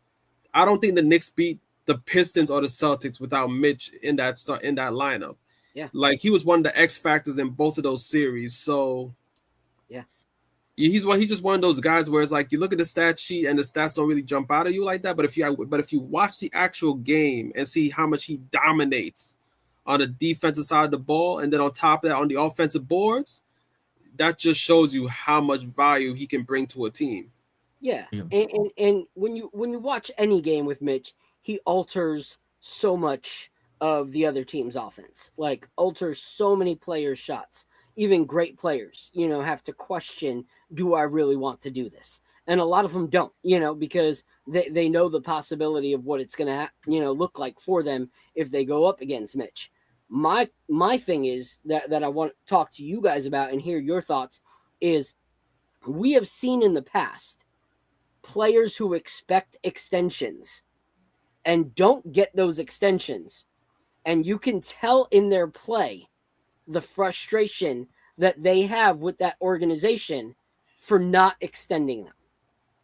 I don't think the Knicks beat the Pistons or the Celtics without Mitch in that lineup. Yeah. Like, he was one of the X factors in both of those series. So yeah, he's just one of those guys where it's like you look at the stat sheet and the stats don't really jump out at you like that. But if you watch the actual game and see how much he dominates on the defensive side of the ball, and then on top of that on the offensive boards, that just shows you how much value he can bring to a team. Yeah. And when you watch any game with Mitch, he alters so much of the other team's offense. Like, alters so many players' shots. Even great players, have to question, do I really want to do this? And a lot of them don't, because they know the possibility of what it's going to, look like for them if they go up against Mitch. My thing is that I want to talk to you guys about and hear your thoughts is we have seen in the past players who expect extensions and don't get those extensions. And you can tell in their play the frustration that they have with that organization for not extending them.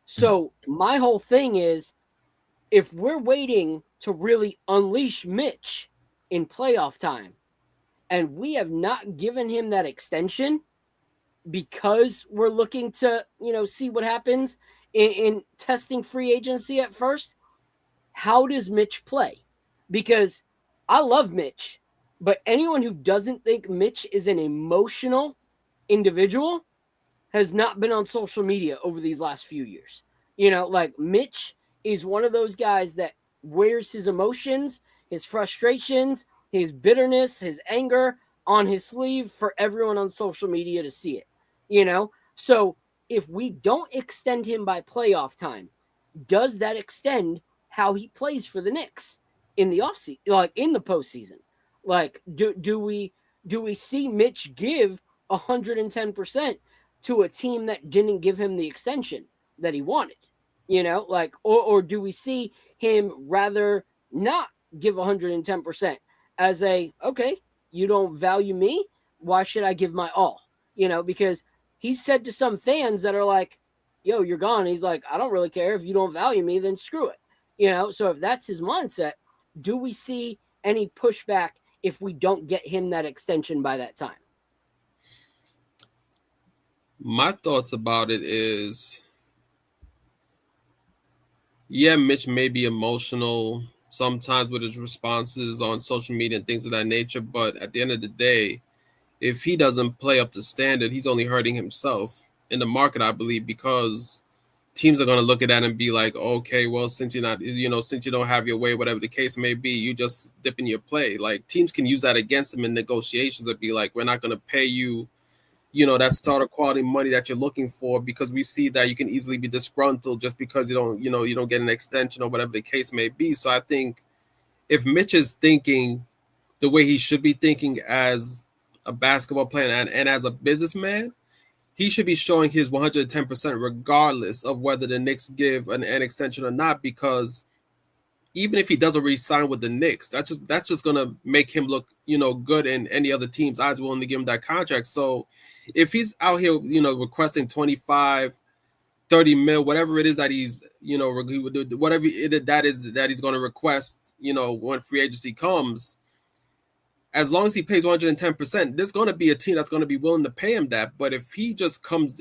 So my whole thing is, if we're waiting to really unleash Mitch in playoff time and we have not given him that extension because we're looking to, see what happens in testing free agency at first, how does Mitch play? Because I love Mitch, but anyone who doesn't think Mitch is an emotional individual has not been on social media over these last few years. Like, Mitch is one of those guys that wears his emotions, his frustrations, his bitterness, his anger on his sleeve for everyone on social media to see it. So if we don't extend him by playoff time, does that extend how he plays for the Knicks in the offseason, like in the postseason? Like, do we see Mitch give 110% to a team that didn't give him the extension that he wanted? Like, or do we see him rather not give 110% as okay, you don't value me, why should I give my all? Because he's said to some fans that are like, yo, you're gone. He's like, I don't really care. If you don't value me, then screw it. So if that's his mindset, do we see any pushback if we don't get him that extension by that time? My thoughts about it is, yeah, Mitch may be emotional sometimes with his responses on social media and things of that nature, but at the end of the day, if he doesn't play up to standard, he's only hurting himself in the market, I believe, because teams are going to look at that and be like, okay, well, since you're not, since you don't have your way, whatever the case may be, you just dip in your play. Like, teams can use that against him in negotiations and be like, we're not going to pay you, that starter quality money that you're looking for, because we see that you can easily be disgruntled just because you don't get an extension or whatever the case may be. So I think if Mitch is thinking the the way he should be thinking as a basketball player and as a businessman, he should be showing his 110% regardless of whether the Knicks give an extension or not, because even if he doesn't re-sign with the Knicks, that's just gonna make him look, good in any other team's eyes willing to give him that contract. So if he's out here, requesting 25, 30 mil, whatever it is that he's, whatever that is that he's gonna request, when free agency comes, as long as he pays 110%, there's going to be a team that's going to be willing to pay him that. But if he just goes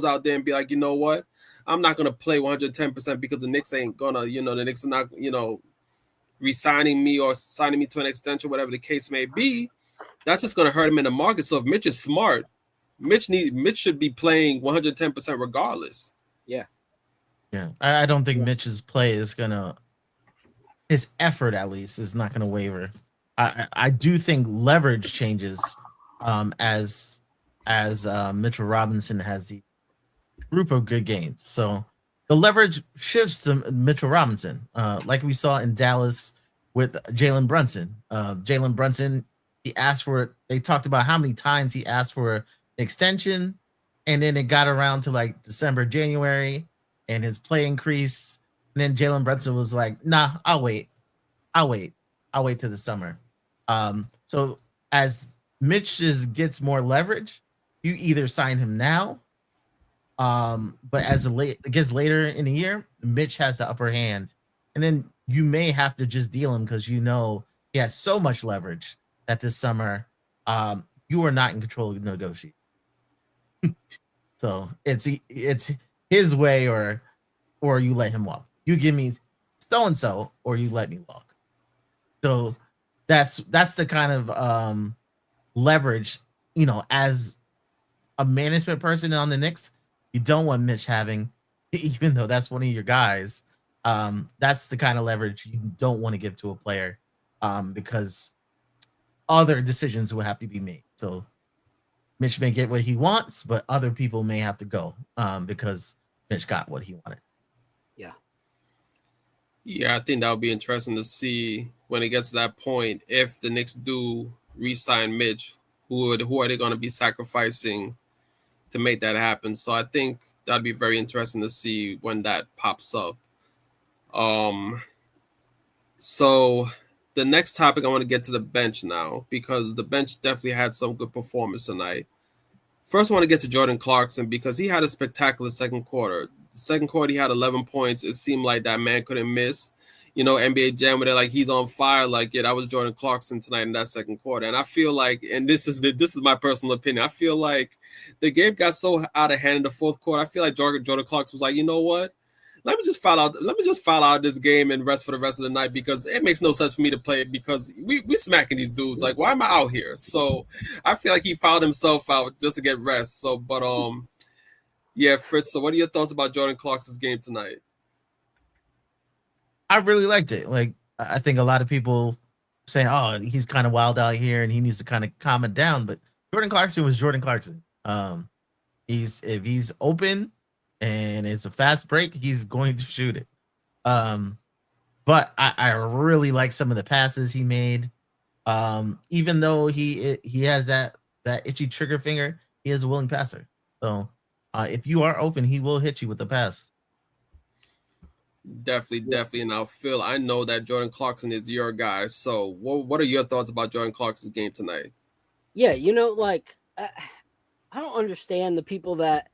out there and be like, you know what, I'm not going to play 110% because the Knicks ain't going to, the Knicks are not, re-signing me or signing me to an extension, whatever the case may be, that's just going to hurt him in the market. So if Mitch is smart, Mitch should be playing 110% regardless. Yeah. Yeah. I don't think Mitch's play is going to, his effort at least is not going to waver. I do think leverage changes as Mitchell Robinson has the group of good games. So the leverage shifts to Mitchell Robinson, like we saw in Dallas with Jalen Brunson. Jalen Brunson, he asked for it. They talked about how many times he asked for an extension, and then it got around to like December, January, and his play increased. And then Jalen Brunson was like, "Nah, I'll wait till the summer." So as Mitch gets more leverage, you either sign him now, but as it gets later in the year, Mitch has the upper hand, and then you may have to just deal him because he has so much leverage that this summer, you are not in control of negotiating. So it's his way, or you let him walk. You give me so and so, or you let me walk. So that's the kind of leverage, as a management person on the Knicks, you don't want Mitch having, even though that's one of your guys. That's the kind of leverage you don't want to give to a player, because other decisions will have to be made. So Mitch may get what he wants, but other people may have to go because Mitch got what he wanted. Yeah. Yeah, I think that would be interesting to see when it gets to that point. If the Knicks do re-sign Mitch, who are they going to be sacrificing to make that happen? So I think that'd be very interesting to see when that pops up. So the next topic, I want to get to the bench now, because the bench definitely had some good performance tonight. First, I want to get to Jordan Clarkson because he had a spectacular second quarter. Second quarter, he had 11 points. It seemed like that man couldn't miss. NBA Jam, where they're like, he's on fire. Like, yeah, that was Jordan Clarkson tonight in that second quarter. And I feel like, and this is my personal opinion, I feel like the game got so out of hand in the fourth quarter. I feel like Jordan Clarkson was like, you know what? Let me just foul out this game and rest for the rest of the night, because it makes no sense for me to play it, because we smacking these dudes. Like, why am I out here? So I feel like he fouled himself out just to get rest. So, but yeah, Fritz. So what are your thoughts about Jordan Clarkson's game tonight? I really liked it. Like, I think a lot of people say, "Oh, he's kind of wild out here and he needs to kind of calm it down." But Jordan Clarkson was Jordan Clarkson. If he's open and it's a fast break, he's going to shoot it. But I really like some of the passes he made. Even though he has that itchy trigger finger, he is a willing passer. So if you are open, he will hit you with the pass. Definitely. Now, Phil, I know that Jordan Clarkson is your guy. So what are your thoughts about Jordan Clarkson's game tonight? Yeah, I don't understand the people that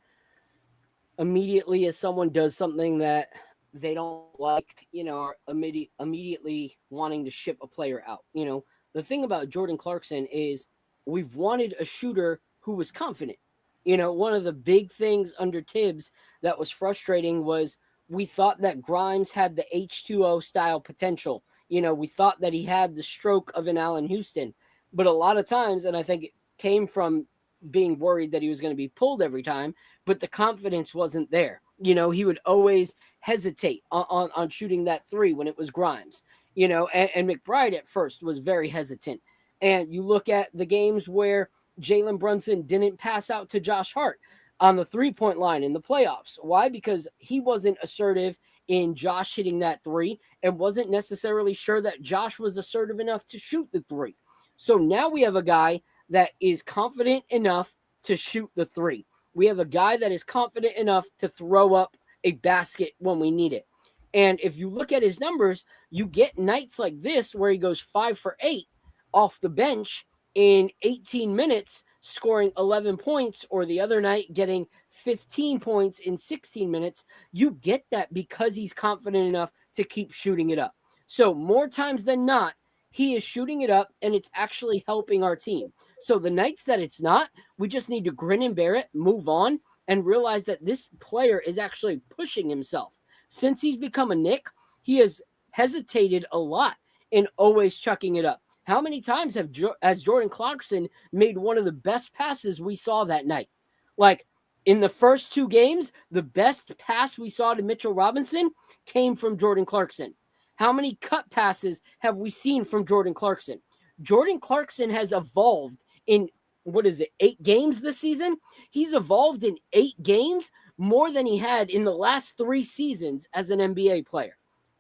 immediately, as someone does something that they don't like, are immediately wanting to ship a player out. The thing about Jordan Clarkson is we've wanted a shooter who was confident. One of the big things under Tibbs that was frustrating was we thought that Grimes had the H2O style potential. We thought that he had the stroke of an Allen Houston, but a lot of times, and I think it came from being worried that he was going to be pulled every time, but the confidence wasn't there. He would always hesitate on shooting that three when it was Grimes, and McBride at first was very hesitant. And you look at the games where Jalen Brunson didn't pass out to Josh Hart on the 3-point line in the playoffs. Why? Because he wasn't assertive in Josh hitting that three and wasn't necessarily sure that Josh was assertive enough to shoot the three. So now we have a guy that is confident enough to shoot the three. We have a guy that is confident enough to throw up a basket when we need it. And if you look at his numbers, you get nights like this where he goes 5 for 8 off the bench in 18 minutes, scoring 11 points, or the other night getting 15 points in 16 minutes. You get that because he's confident enough to keep shooting it up. So more times than not, he is shooting it up, and it's actually helping our team. So the nights that it's not, we just need to grin and bear it, move on, and realize that this player is actually pushing himself. Since he's become a Knick, he has hesitated a lot in always chucking it up. How many times has Jordan Clarkson made one of the best passes we saw that night? Like in the first 2 games, the best pass we saw to Mitchell Robinson came from Jordan Clarkson. How many cut passes have we seen from Jordan Clarkson? Jordan Clarkson has evolved in, 8 games this season? He's evolved in 8 games more than he had in the last 3 seasons as an NBA player.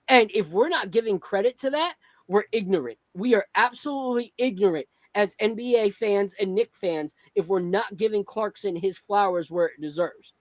And if we're not giving credit to that, we're ignorant. We are absolutely ignorant as NBA fans and Knick fans if we're not giving Clarkson his flowers where it deserves.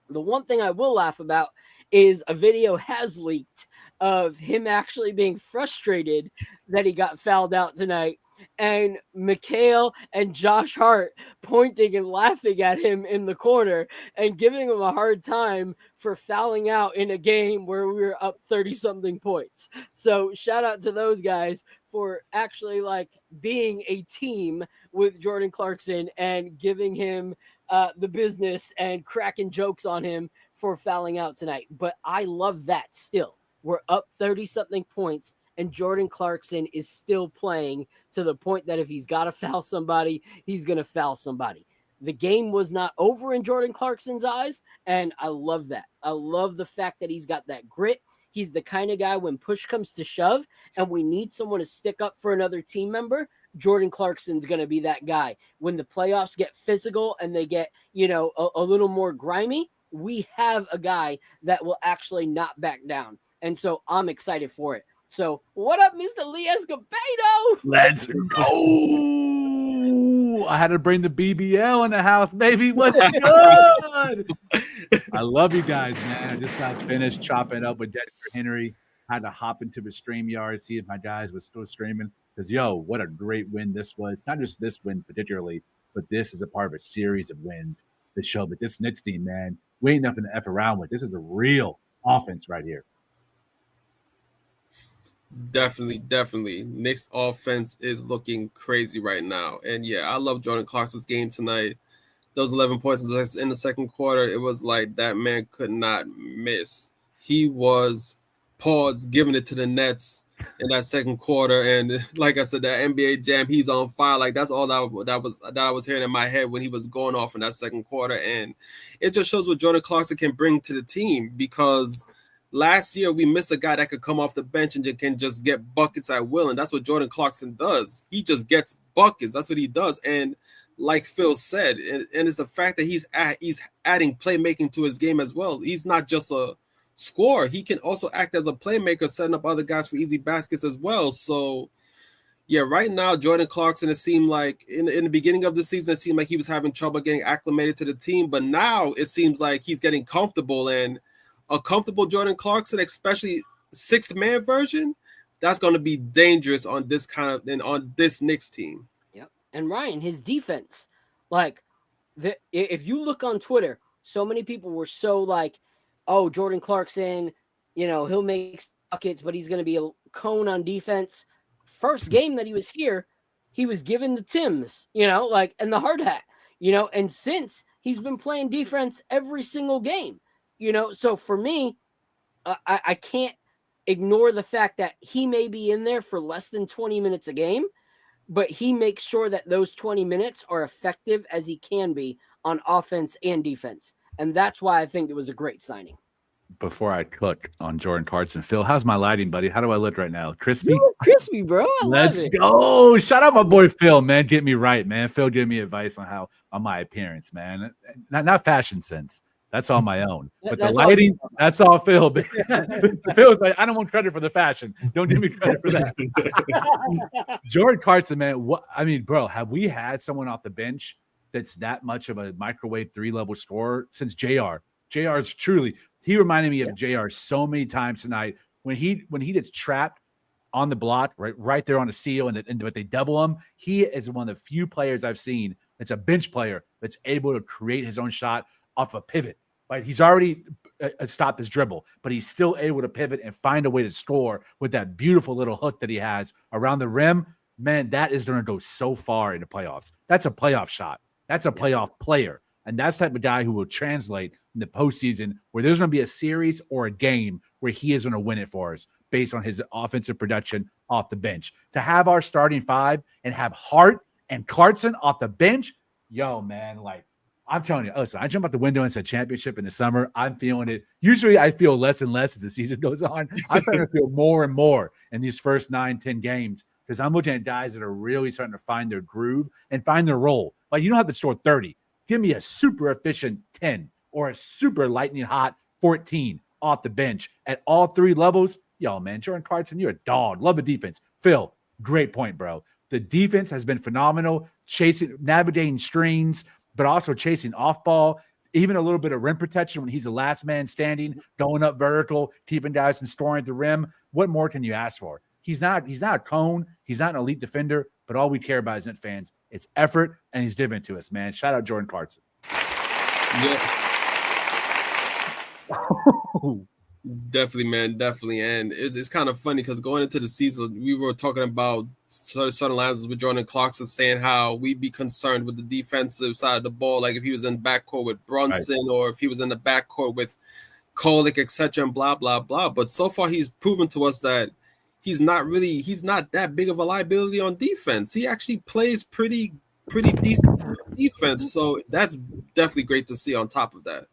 The one thing I will laugh about is a video has leaked of him actually being frustrated that he got fouled out tonight, and Mikal and Josh Hart pointing and laughing at him in the corner and giving him a hard time for fouling out in a game where we were up 30-something points. So shout out to those guys for actually like being a team with Jordan Clarkson and giving him the business and cracking jokes on him for fouling out tonight. But I love that still. We're up 30-something points, and Jordan Clarkson is still playing to the point that if he's got to foul somebody, he's going to foul somebody. The game was not over in Jordan Clarkson's eyes, and I love that. I love the fact that he's got that grit. He's the kind of guy when push comes to shove and we need someone to stick up for another team member, Jordan Clarkson's going to be that guy. When the playoffs get physical and they get, a little more grimy, we have a guy that will actually not back down. And so I'm excited for it. So what up, Mr. Lee Escobedo? Let's go. I had to bring the BBL in the house, baby. What's good? I love you guys, man. I just got finished chopping up with Dexter Henry. Had to hop into the StreamYard, see if my guys was still streaming. Because, what a great win this was. Not just this win particularly, but this is a part of a series of wins that show that this Knicks team, man, we ain't nothing to F around with. This is a real offense right here. Definitely. Knicks offense is looking crazy right now. And yeah, I love Jordan Clarkson's game tonight. Those 11 points in the second quarter, it was like that man could not miss. He was giving it to the Nets in that second quarter. And like I said, that NBA Jam, he's on fire. Like that's all that I was hearing in my head when he was going off in that second quarter. And it just shows what Jordan Clarkson can bring to the team, because last year, we missed a guy that could come off the bench and can just get buckets at will, and that's what Jordan Clarkson does. He just gets buckets. That's what he does. And like Phil said, and it's the fact that he's adding playmaking to his game as well. He's not just a scorer. He can also act as a playmaker, setting up other guys for easy baskets as well. So, yeah, right now, Jordan Clarkson, it seemed like in the beginning of the season, it seemed like he was having trouble getting acclimated to the team. But now it seems like he's getting comfortable, and a comfortable Jordan Clarkson, especially sixth man version, that's going to be dangerous on this on this Knicks team. Yep. And Ryan, his defense, if you look on Twitter, so many people were so like, "Oh, Jordan Clarkson, he'll make buckets, but he's going to be a cone on defense." First game that he was here, he was given the Timbs, and the hard hat, and since he's been playing defense every single game. So for me, I can't ignore the fact that he may be in there for less than 20 minutes a game, but he makes sure that those 20 minutes are effective as he can be on offense and defense. And that's why I think it was a great signing. Before I cook on Jordan Clarkson, Phil, how's my lighting, buddy? How do I look right now? Crispy? You look crispy, bro. Let's go. Shout out my boy Phil, man. Get me right, man. Phil gave me advice on my appearance, man. Not fashion sense. That's on my own. But the That's lighting, that's all Phil. Phil's like, I don't want credit for the fashion. Don't give me credit for that. Jordan Clarkson, man. Bro, have we had someone off the bench that's that much of a microwave 3-level scorer since JR? JR is truly, he reminded me of JR so many times tonight when he gets trapped on the block, right there on the seal, but they double him. He is one of the few players I've seen that's a bench player that's able to create his own shot off a pivot. Right? He's already stopped his dribble, but he's still able to pivot and find a way to score with that beautiful little hook that he has around the rim. Man, that is going to go so far in the playoffs. That's a playoff shot. That's a playoff player. And that's the type of guy who will translate in the postseason where there's going to be a series or a game where he is going to win it for us based on his offensive production off the bench. To have our starting five and have Hart and Clarkson off the bench, yo, man, like, I'm telling you, listen, I jump out the window and said championship in the summer. I'm feeling it. Usually I feel less and less as the season goes on. I'm starting to feel more and more in these first 9-10 games because I'm looking at guys that are really starting to find their groove and find their role. Like, you don't have to score 30. Give me a super efficient 10 or a super lightning hot 14 off the bench at all three levels. Yo, man, Jordan Clarkson, you're a dog. Love the defense. Phil, great point, bro. The defense has been phenomenal, navigating screens, but also chasing off ball, even a little bit of rim protection when he's the last man standing, going up vertical, keeping guys from scoring at the rim. What more can you ask for? He's not a cone. He's not an elite defender, but all we care about as Knicks fans, it's effort, and he's given it to us, man. Shout out Jordan Clarkson. Yeah. Definitely, man. Definitely. And it's kind of funny because going into the season, we were talking about certain lines with Jordan Clarkson saying how we'd be concerned with the defensive side of the ball, like if he was in backcourt with Brunson or if he was in the backcourt with Kolick, etc., and blah, blah, blah. But so far, he's proven to us that he's not that big of a liability on defense. He actually plays pretty decent defense. So that's definitely great to see on top of that.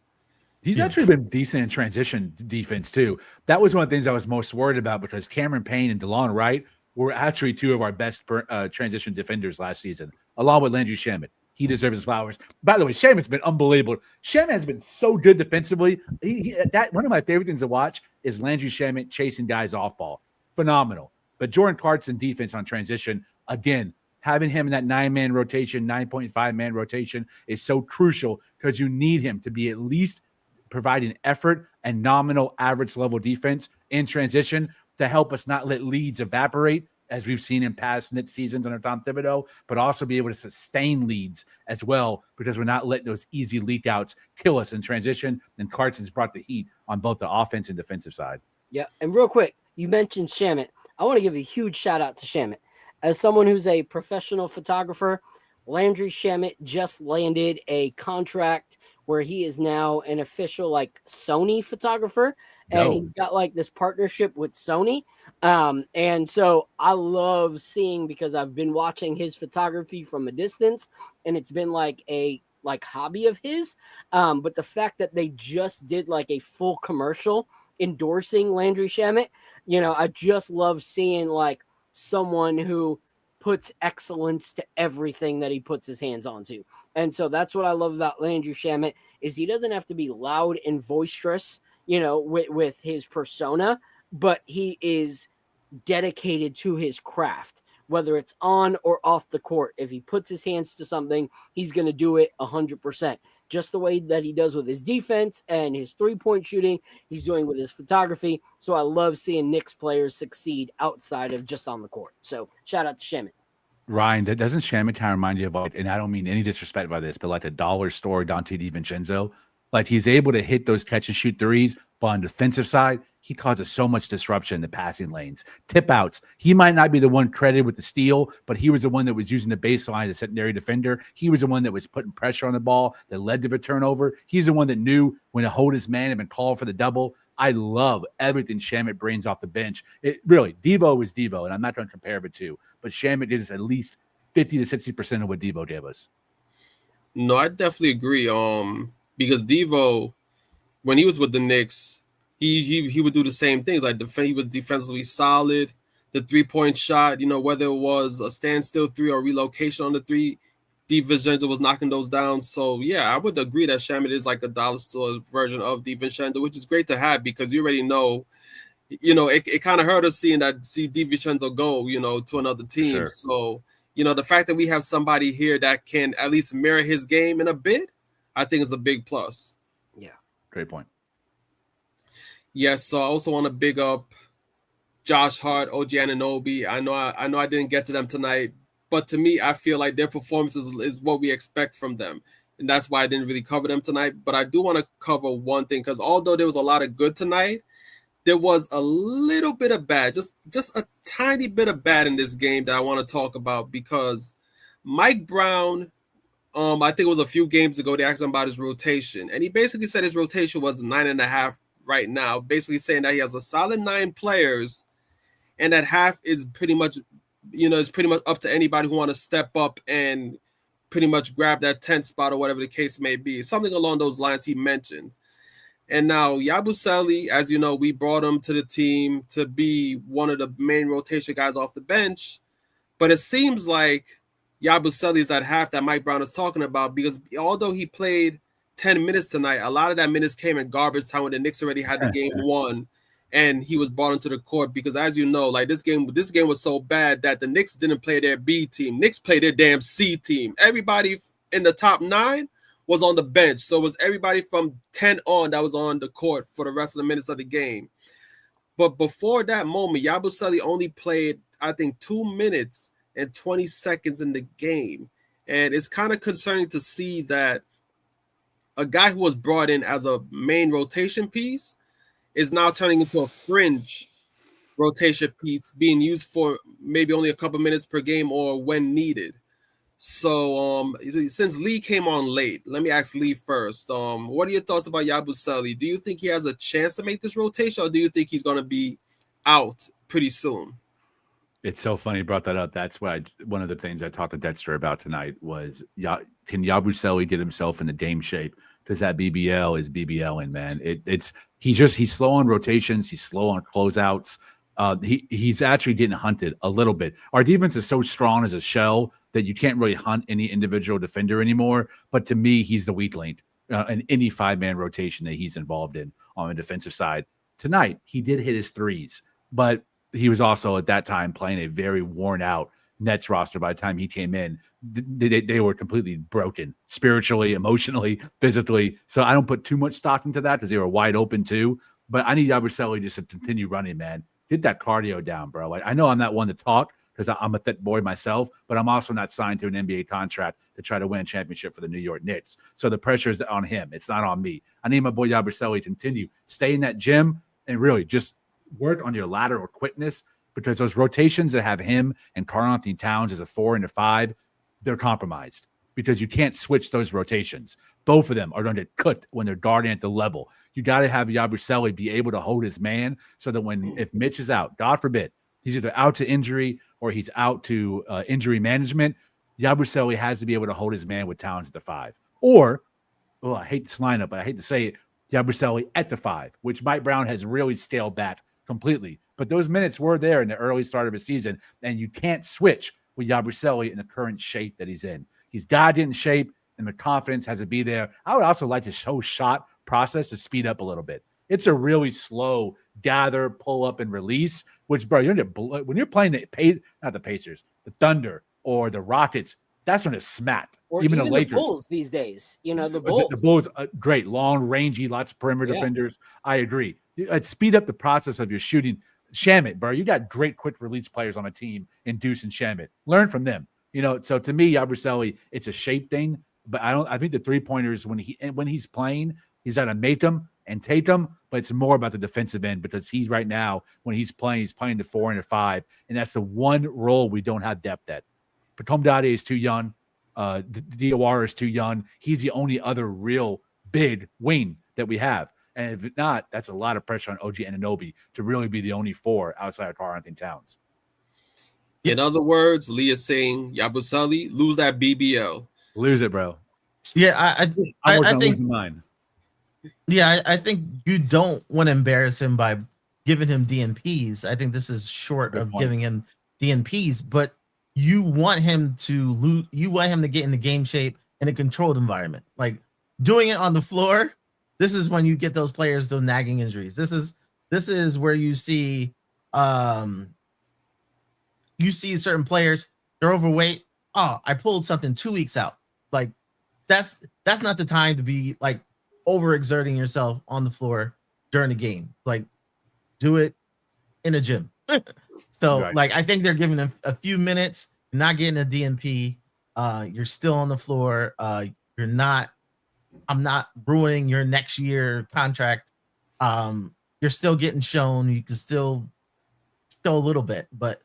He's actually been decent in transition defense, too. That was one of the things I was most worried about because Cameron Payne and DeLon Wright were actually two of our best transition defenders last season, along with Landry Shamet. He deserves his flowers. By the way, Shamet's been unbelievable. Shamet has been so good defensively. One of my favorite things to watch is Landry Shamet chasing guys off ball. Phenomenal. But Jordan Clarkson defense on transition, again, having him in that 9-man rotation, 9.5-man rotation is so crucial because you need him to be at least providing effort and nominal average level defense in transition to help us not let leads evaporate as we've seen in past Knicks seasons under Tom Thibodeau, but also be able to sustain leads as well because we're not letting those easy leak outs kill us in transition. And Clarkson's brought the heat on both the offense and defensive side. Yeah, and real quick, you mentioned Shamet. I want to give a huge shout out to Shamet. As someone who's a professional photographer, Landry Shamet just landed a contract where he is now an official like Sony photographer, and he's got like this partnership with Sony. And so I love seeing because I've been watching his photography from a distance, and it's been like a hobby of his. But the fact that they just did like a full commercial endorsing Landry Shamet, I just love seeing like someone who puts excellence to everything that he puts his hands onto. And so that's what I love about Landry Shamet is he doesn't have to be loud and boisterous, with his persona, but he is dedicated to his craft, whether it's on or off the court. If he puts his hands to something, he's going to do it 100%. Just the way that he does with his defense and his three-point shooting, he's doing with his photography. So I love seeing Knicks players succeed outside of just on the court. So shout out to Shamet. Ryan, doesn't Shamet kind of remind you of like, and I don't mean any disrespect by this, but like a dollar store Dante DiVincenzo? Like he's able to hit those catch and shoot threes, but on the defensive side, he causes so much disruption in the passing lanes. Tip outs. He might not be the one credited with the steal, but he was the one that was using the baseline as a secondary defender. He was the one that was putting pressure on the ball that led to a turnover. He's the one that knew when to hold his man and been called for the double. I love everything Shamet brings off the bench. It really, Devo is Devo, and I'm not going to compare the two, but Shamet gives us at least 50 to 60% of what Devo gave us. No, I definitely agree. Because Devo, when he was with the Knicks, he would do the same things. Like he was defensively solid. The 3-point shot, whether it was a standstill three or relocation on the three, DiVincenzo was knocking those down. So yeah, I would agree that Shamit is like a dollar store version of DiVincenzo, which is great to have because you already know, it kind of hurt us see DiVincenzo go, to another team. Sure. So, the fact that we have somebody here that can at least mirror his game in a bit, I think is a big plus. Yeah. Great point. Yes, so I also want to big up Josh Hart, OG Anunoby. I know I didn't get to them tonight, but to me, I feel like their performances is what we expect from them. And that's why I didn't really cover them tonight. But I do want to cover one thing, because although there was a lot of good tonight, there was a little bit of bad, just a tiny bit of bad in this game that I want to talk about, because Mike Brown, I think it was a few games ago, they asked him about his rotation. And he basically said his rotation was 9.5 right now, basically saying that he has a solid 9 players, and that half is pretty much, up to anybody who want to step up and pretty much grab that 10th spot or whatever the case may be. Something along those lines he mentioned. And now Yabusele, as you know, we brought him to the team to be one of the main rotation guys off the bench. But it seems like Yabusele is that half that Mike Brown is talking about, because although he played 10 minutes tonight, a lot of that minutes came in garbage time when the Knicks already had the game won, and he was brought into the court because, as you know, like this game was so bad that the Knicks didn't play their B team. Knicks played their damn C team. Everybody in the top 9 was on the bench. So it was everybody from 10 on that was on the court for the rest of the minutes of the game. But before that moment, Yabusele only played, I think, 2 minutes and 20 seconds in the game. And it's kind of concerning to see that a guy who was brought in as a main rotation piece is now turning into a fringe rotation piece, being used for maybe only a couple minutes per game or when needed. So since Lee came on late, let me ask Lee first. What are your thoughts about Yabusele? Do you think he has a chance to make this rotation, or do you think he's going to be out pretty soon? It's so funny you brought that up. That's why one of the things I talked to Dexter about tonight was, can Yabusele get himself in the game shape? Because that BBL is BBLing, man. He's slow on rotations. He's slow on closeouts. He's actually getting hunted a little bit. Our defense is so strong as a shell that you can't really hunt any individual defender anymore. But to me, he's the weak link in any 5-man rotation that he's involved in on the defensive side. Tonight, he did hit his threes, but he was also at that time playing a very worn out Nets roster. By the time he came in, they were completely broken spiritually, emotionally, physically. So I don't put too much stock into that because they were wide open too. But I need Yabusele just to continue running, man. Get that cardio down, bro. Like, I know I'm not one to talk because I'm a thick boy myself, but I'm also not signed to an NBA contract to try to win a championship for the New York Knicks. So the pressure is on him. It's not on me. I need my boy Yabusele to continue. Stay in that gym and really just work on your lateral quickness, because those rotations that have him and Karl-Anthony Towns as a 4 and a 5, they're compromised because you can't switch those rotations. Both of them are going to cut when they're guarding at the level. You got to have Yabusele be able to hold his man so that if Mitch is out, God forbid, he's either out to injury or he's out to injury management, Yabusele has to be able to hold his man with Towns at the 5. Or, I hate this lineup, but I hate to say it, Yabusele at the 5, which Mike Brown has really scaled back completely. But those minutes were there in the early start of his season, and you can't switch with Yabusele in the current shape that he's in. He's got in shape, and the confidence has to be there. I would also like his whole shot process to speed up a little bit. It's a really slow gather, pull up, and release, which, bro, when you're playing not the Pacers, the Thunder or the Rockets, that's when it's smacked. Or even the Lakers. The Bulls these days. The Bulls. The Bulls, great, long, rangy, lots of perimeter defenders. I agree. I'd speed up the process of your shooting. Shamit, bro, you got great quick release players on a team in Deuce and Shamit. Learn from them. So to me, Yabusele, it's a shape thing. But I think the 3-pointers when he's playing, he's got to make them and take them. But it's more about the defensive end, because he's right now when he's playing the 4 and the 5, and that's the one role we don't have depth at. Patom Dade is too young. Diawara is too young. He's the only other real big wing that we have. And if not, that's a lot of pressure on OG Anunoby to really be the only 4 outside of Karl-Anthony Towns. In other words, Lee is saying, Yabusele, lose that BBL. Lose it, bro. Yeah, I think mine. Yeah, I think you don't want to embarrass him by giving him DNPs. I think this is short of giving him DNPs, but you want him to lose. You want him to get into game shape in a controlled environment. Like doing it on the floor, this is when you get those players those nagging injuries. This is where you see certain players, they're overweight. Oh, I pulled something 2 weeks out. Like that's not the time to be like overexerting yourself on the floor during the game. Like do it in a gym. So Right. like I think they're giving him a few minutes, not getting a DNP. You're still on the floor. I'm not ruining your next year contract. You're still getting shown. You can still show a little bit, but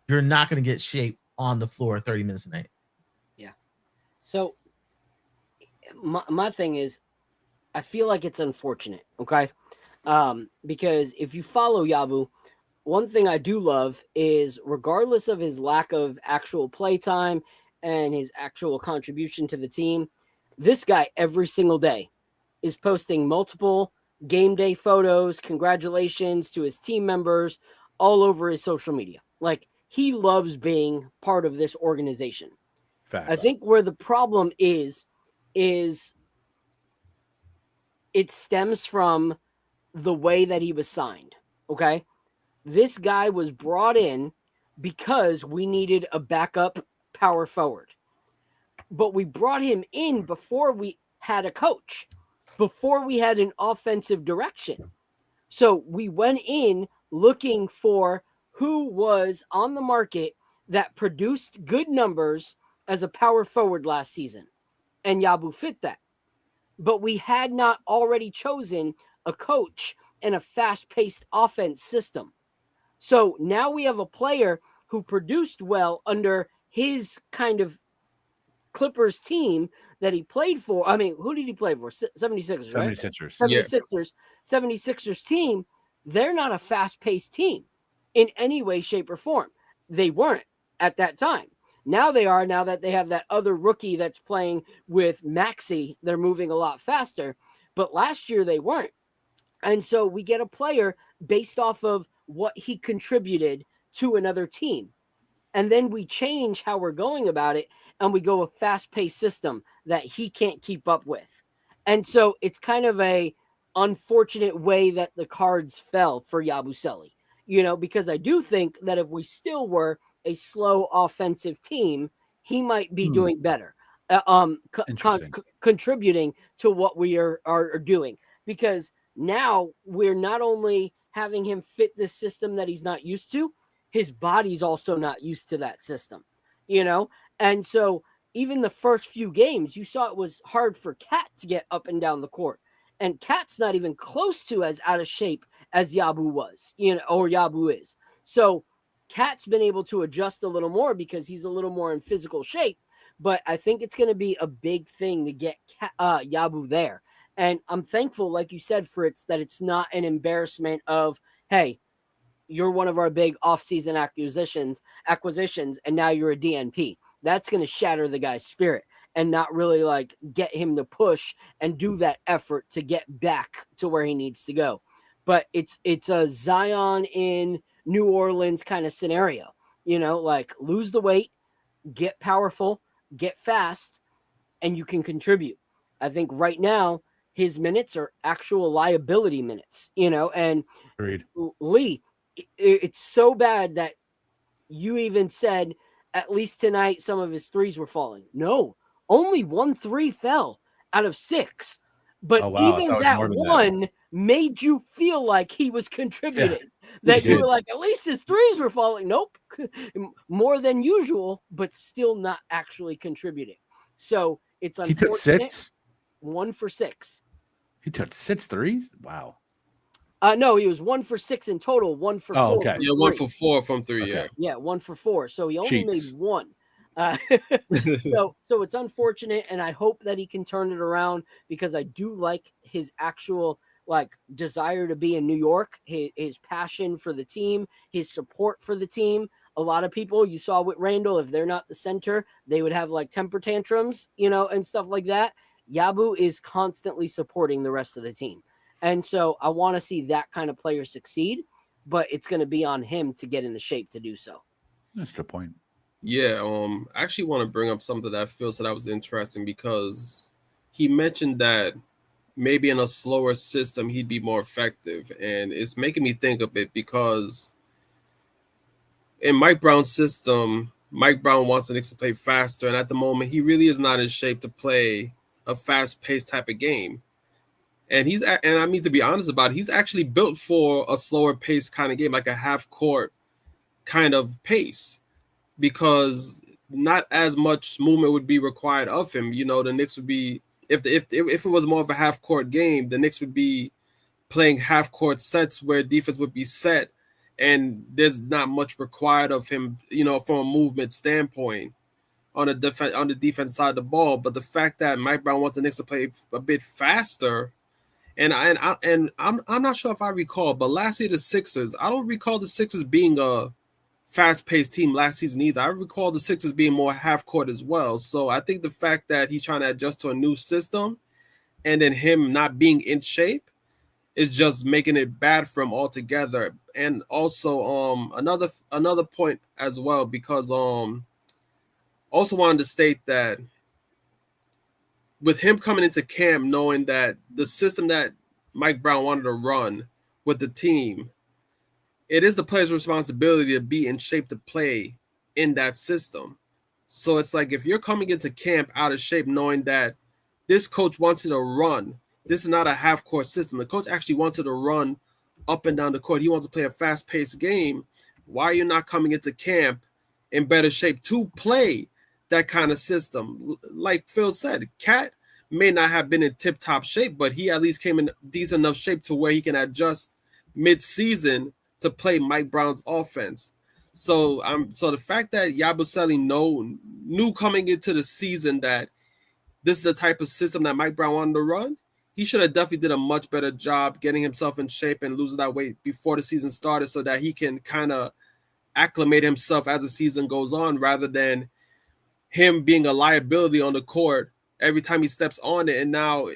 you're not going to get shape on the floor 30 minutes a night. Yeah. So my thing is, I feel like it's unfortunate, okay? Because if you follow Yabu, one thing I do love is regardless of his lack of actual play time and his actual contribution to the team, this guy every single day is posting multiple game day photos, congratulations to his team members all over his social media. Like he loves being part of this organization. Facts. I think where the problem is it stems from the way that he was signed. Okay. This guy was brought in because we needed a backup power forward. But we brought him in before we had a coach, before we had an offensive direction. So we went in looking for who was on the market that produced good numbers as a power forward last season. And Yabu fit that. But we had not already chosen a coach and a fast-paced offense system. So now we have a player who produced well under his kind of Clippers team that he played for. I mean, who did he play for? 76ers, right? 76ers. 76ers. 76ers team, they're not a fast-paced team in any way, shape, or form. They weren't at that time. Now they are, now that they have that other rookie that's playing with Maxey. They're moving a lot faster. But last year they weren't. And so we get a player based off of what he contributed to another team. And then we change how we're going about it, and we go a fast-paced system that he can't keep up with. And so it's kind of a unfortunate way that the cards fell for Yabusele, because I do think that if we still were a slow offensive team, he might be doing better, contributing to what we are doing. Because now we're not only having him fit this system that he's not used to, his body's also not used to that system, And so even the first few games, you saw it was hard for Cat to get up and down the court. And Cat's not even close to as out of shape as Yabu was, or Yabu is. So Cat's been able to adjust a little more because he's a little more in physical shape. But I think it's going to be a big thing to get Yabu there. And I'm thankful, like you said, Fritz, that it's not an embarrassment of, hey, you're one of our big off-season acquisitions, and now you're a DNP. That's going to shatter the guy's spirit and not really like get him to push and do that effort to get back to where he needs to go. But it's a Zion in New Orleans kind of scenario, like lose the weight, get powerful, get fast, and you can contribute. I think right now his minutes are actual liability minutes, and Agreed. Lee, it's so bad that you even said at least tonight some of his threes were falling. No, only 1 3 fell out of 6. But even that one made you feel like he was contributing. Yeah, that you were like, at least his threes were falling. Nope. More than usual, but still not actually contributing. So it's unfortunate. He took 6? 1 for 6. He took 6 threes? Wow. No, he was 1 for 6 in total. 1 for 4. Okay. Yeah, 1 for 4 from 3. Okay. Yeah, 1 for 4. So he only made 1. So it's unfortunate, and I hope that he can turn it around because I do like his actual desire to be in New York, his passion for the team, his support for the team. A lot of people you saw with Randall, if they're not the center, they would have temper tantrums, and stuff like that. Yabu is constantly supporting the rest of the team. And so I want to see that kind of player succeed, but it's going to be on him to get in the shape to do so. That's the point. Yeah, I actually want to bring up something that I feel so that was interesting because he mentioned that maybe in a slower system he'd be more effective, and it's making me think of it because in Mike Brown's system, Mike Brown wants the Knicks to play faster, and at the moment he really is not in shape to play a fast-paced type of game. And and I mean to be honest about it, he's actually built for a slower pace kind of game, like a half court kind of pace, because not as much movement would be required of him. You know, the Knicks would be if it was more of a half court game, the Knicks would be playing half court sets where defense would be set, and there's not much required of him, you know, from a movement standpoint on the defense side of the ball. But the fact that Mike Brown wants the Knicks to play a bit faster. I'm not sure if I recall, but last year the Sixers, I don't recall the Sixers being a fast-paced team last season either. I recall the Sixers being more half-court as well. So I think the fact that he's trying to adjust to a new system and then him not being in shape is just making it bad for him altogether. And also another point as well, because also wanted to state that with him coming into camp knowing that the system that Mike Brown wanted to run with the team, it is the player's responsibility to be in shape to play in that system. So it's like if you're coming into camp out of shape knowing that this coach wants you to run, this is not a half-court system. The coach actually wants you to run up and down the court. He wants to play a fast-paced game. Why are you not coming into camp in better shape to play that kind of system? Like Phil said, Cat may not have been in tip-top shape, but he at least came in decent enough shape to where he can adjust mid-season to play Mike Brown's offense. So the fact that Yabusele knew coming into the season that this is the type of system that Mike Brown wanted to run, he should have definitely did a much better job getting himself in shape and losing that weight before the season started so that he can kind of acclimate himself as the season goes on, rather than him being a liability on the court every time he steps on it. And now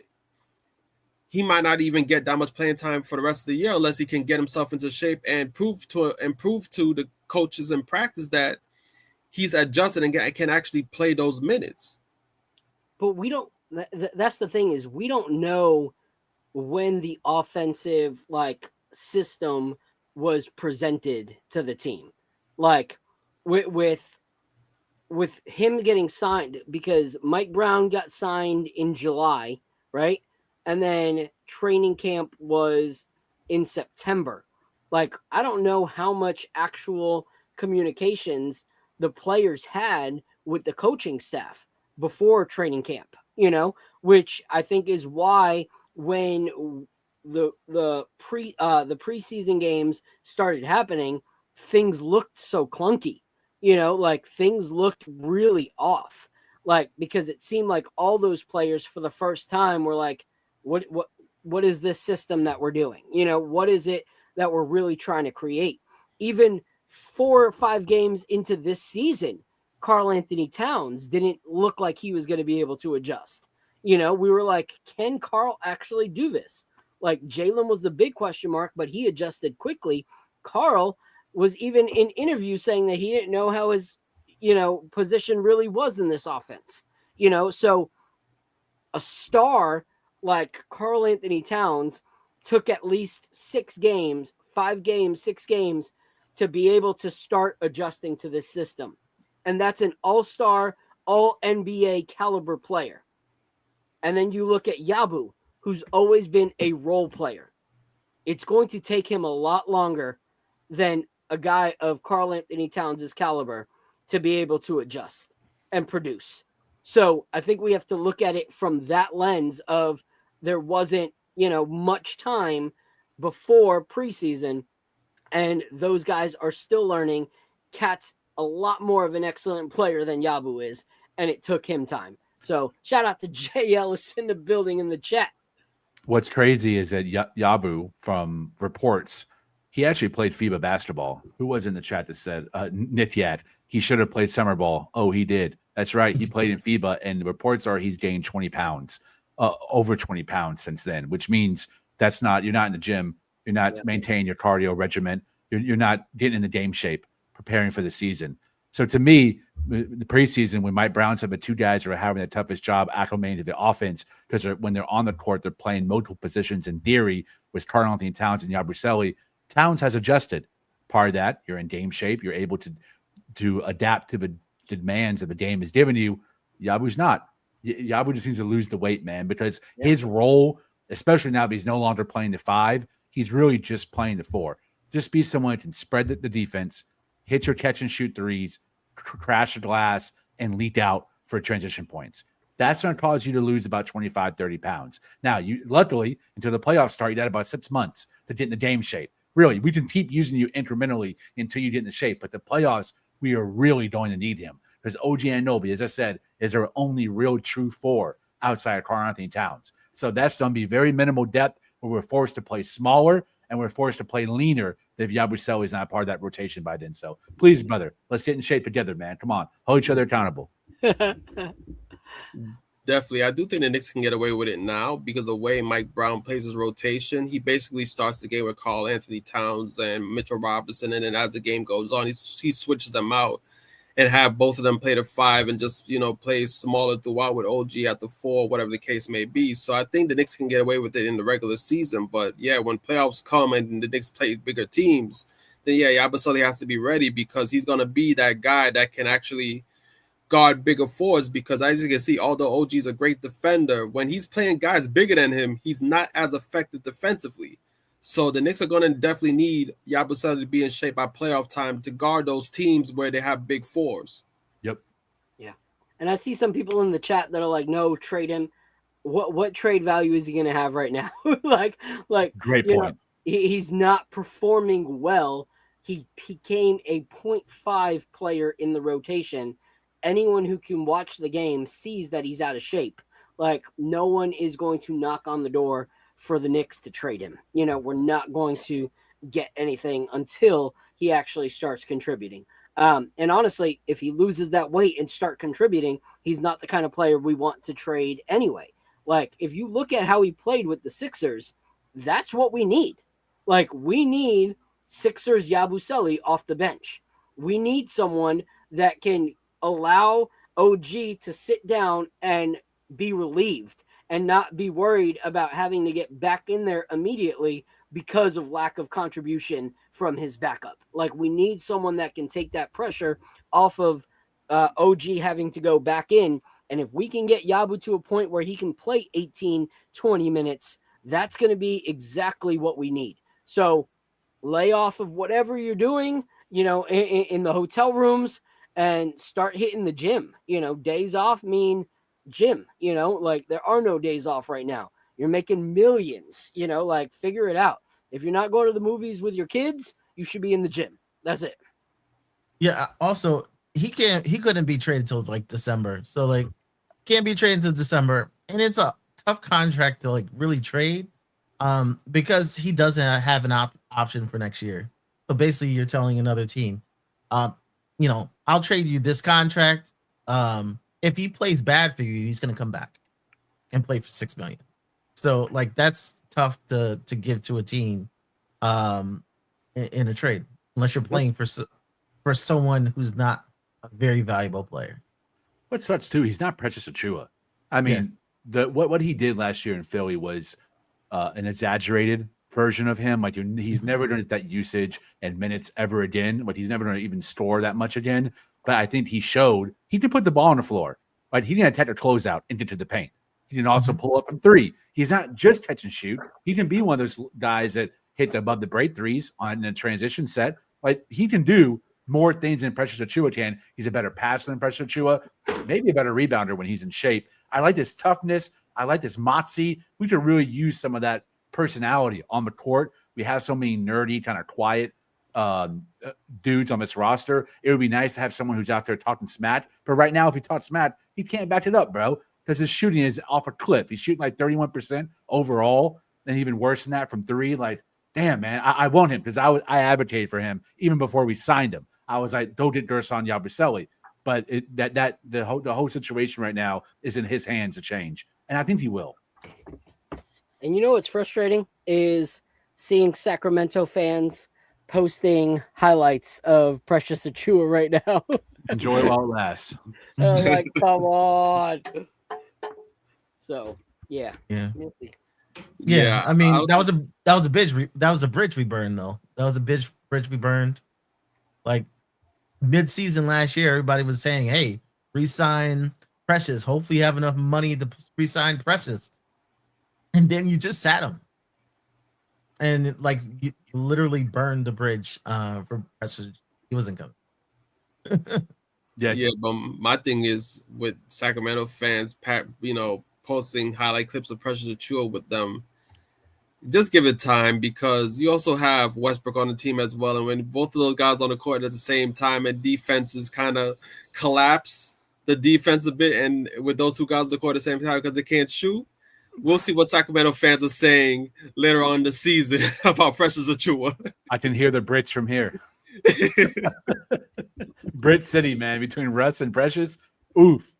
he might not even get that much playing time for the rest of the year unless he can get himself into shape and prove to the coaches in practice that he's adjusted and can actually play those minutes. But we don't. That's the thing, is we don't know when the offensive system was presented to the team, like with him getting signed, because Mike Brown got signed in July, right? And then training camp was in September. Like, I don't know how much actual communications the players had with the coaching staff before training camp, which I think is why when the preseason games started happening, things looked so clunky, things looked really off, because it seemed like all those players for the first time were like, what is this system that we're doing? What is it that we're really trying to create? Even 4 or 5 games into this season, Karl-Anthony Towns didn't look like he was going to be able to adjust. We were like, can Karl actually do this? Like, Jalen was the big question mark, but he adjusted quickly. Karl was even in interviews saying that he didn't know how his, position really was in this offense. So a star like Karl-Anthony Towns took at least 6 games, 5 games, 6 games to be able to start adjusting to this system. And that's an all-star, all-NBA caliber player. And then you look at Yabu, who's always been a role player. It's going to take him a lot longer than a guy of Karl-Anthony Towns' caliber to be able to adjust and produce. So I think we have to look at it from that lens of there wasn't, much time before preseason, and those guys are still learning. Cat's a lot more of an excellent player than Yabu is, and it took him time. So shout out to Jay Ellis in the building in the chat. What's crazy is that Yabu, from reports, he actually played FIBA basketball. Who was in the chat that said, Nick Yad, he should have played summer ball? Oh, he did. That's right. He played in FIBA, and the reports are he's gained 20 pounds, over 20 pounds since then, which means you're not in the gym. You're not maintaining your cardio regimen. You're not getting in the game shape, preparing for the season. So to me, the preseason, when Mike Brown's have the two guys who are having the toughest job acclimating to the offense, because when they're on the court, they're playing multiple positions in theory with Karl-Anthony Towns and Yabusele. Towns has adjusted. Part of that, you're in game shape. You're able to adapt to the demands of the game is giving you. Yabu's not. Yabu just needs to lose the weight, man, because his role, especially now that he's no longer playing the 5, he's really just playing the 4. Just be someone who can spread the defense, hit your catch and shoot threes, crash the glass, and leak out for transition points. That's going to cause you to lose about 25, 30 pounds. Now, you luckily, until the playoffs start, you had about 6 months to get in the game shape. Really, we can keep using you incrementally until you get in the shape. But the playoffs, we are really going to need him because OG Anunoby, as I said, is our only real true 4 outside of Karl-Anthony Towns. So that's going to be very minimal depth where we're forced to play smaller and we're forced to play leaner if Yabusele is not part of that rotation by then. So please, brother, let's get in shape together, man. Come on. Hold each other accountable. Definitely. I do think the Knicks can get away with it now because the way Mike Brown plays his rotation, he basically starts the game with Karl-Anthony Towns and Mitchell Robinson, and then as the game goes on, he switches them out and have both of them play the 5 and just, play smaller throughout with OG at the 4, whatever the case may be. So I think the Knicks can get away with it in the regular season. But, yeah, when playoffs come and the Knicks play bigger teams, then, yeah, Yabusele has to be ready because he's going to be that guy that can actually guard bigger 4s because as you can see, although OG is a great defender, when he's playing guys bigger than him, he's not as effective defensively. So the Knicks are going to definitely need Yabusele to be in shape by playoff time to guard those teams where they have big 4s. Yep. Yeah. And I see some people in the chat that are like, no, trade him. What trade value is he going to have right now? like Great point. He's not performing well. He became a 0.5 player in the rotation. Anyone who can watch the game sees that he's out of shape. Like, no one is going to knock on the door for the Knicks to trade him. We're not going to get anything until he actually starts contributing. And honestly, if he loses that weight and start contributing, he's not the kind of player we want to trade anyway. Like, if you look at how he played with the Sixers, that's what we need. Like, we need Sixers Yabusele off the bench. We need someone that can allow OG to sit down and be relieved and not be worried about having to get back in there immediately because of lack of contribution from his backup. Like, we need someone that can take that pressure off of OG having to go back in. And if we can get Yabu to a point where he can play 18, 20 minutes, that's going to be exactly what we need. So lay off of whatever you're doing, in the hotel rooms, and start hitting the gym. Days off mean gym, like there are no days off right now. You're making millions, figure it out. If you're not going to the movies with your kids, you should be in the gym. That's it. Yeah. Also, he couldn't be traded till like December. So can't be traded till December. And it's a tough contract to really trade because he doesn't have an option for next year. So basically you're telling another team, I'll trade you this contract. If he plays bad for you, he's going to come back and play for $6 million. So that's tough to give to a team in a trade, unless you're playing for someone who's not a very valuable player. What sucks too, he's not Precious Achiuwa. I mean, what he did last year in Philly was an exaggerated version of him. He's never going to get that usage and minutes ever again. He's never going to even score that much again. But I think he showed he could put the ball on the floor. But he didn't attack a closeout and get to the paint. He can also pull up from 3. He's not just catch and shoot. He can be one of those guys that hit above the break threes on a transition set. He can do more things than Precious Achiuwa can. He's a better passer than Precious Achiuwa, maybe a better rebounder when he's in shape. I like this toughness. I like this moxie. We could really use some of that personality on the court. We have so many nerdy, kind of quiet dudes on this roster. It would be nice to have someone who's out there talking smack. But right now, if he talks smack, he can't back it up, bro, because his shooting is off a cliff. He's shooting 31% overall, and even worse than that from 3. Damn, man, I want him because I advocated for him even before we signed him. I was like, go get Gerson Yabusele. But the whole situation right now is in his hands to change, and I think he will. And what's frustrating is seeing Sacramento fans posting highlights of Precious Achiuwa right now. Enjoy while it lasts. Like, come on. So, yeah. Yeah. We'll see. Yeah, I mean I'll- that was a bridge we burned though. That was a bridge we burned. Like mid-season last year, everybody was saying, "Hey, re-sign Precious. Hopefully, you have enough money to re-sign Precious." And then you just sat him, and like you literally burned the bridge for Precious. He wasn't coming. Yeah, but my thing is with Sacramento fans, posting highlight clips of Precious Achua with them. Just give it time because you also have Westbrook on the team as well. And when both of those guys on the court at the same time and defenses kind of collapse the defense a bit, and with those two guys on the court at the same time because they can't shoot, we'll see what Sacramento fans are saying later on in the season about Precious Achua. I can hear the Brits from here. Brit City, man, between Russ and Precious. Oof.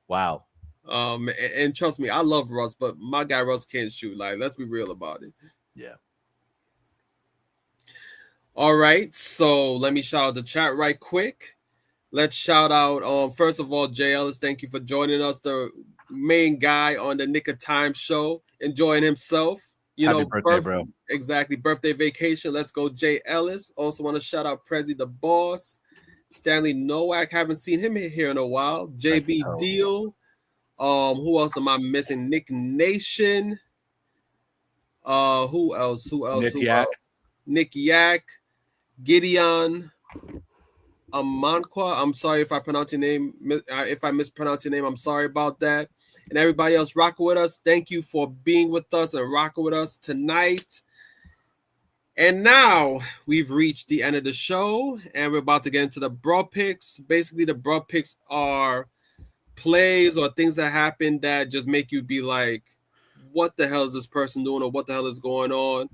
Wow. And trust me, I love Russ, but my guy Russ can't shoot. Like, let's be real about it. Yeah. All right, so let me shout out the chat right quick. Let's shout out, first of all, Jay Ellis. Thank you for joining us, the main guy on the Nick of Time show, enjoying himself. Happy birthday, bro. Exactly, birthday vacation. Let's go, Jay Ellis. Also want to shout out Prezi the Boss, Stanley Nowak. Haven't seen him here in a while. JB Deal. Who else am I missing? Nick Nation. Who else? Nick Yak. Gideon. Amanqua. I'm sorry if I pronounce your name. If I mispronounce your name, I'm sorry about that. And everybody else rocking with us, thank you for being with us and rocking with us tonight. And now we've reached the end of the show, and we're about to get into the bro picks. Basically, the bro picks are plays or things that happen that just make you be like, what the hell is this person doing, or what the hell is going on?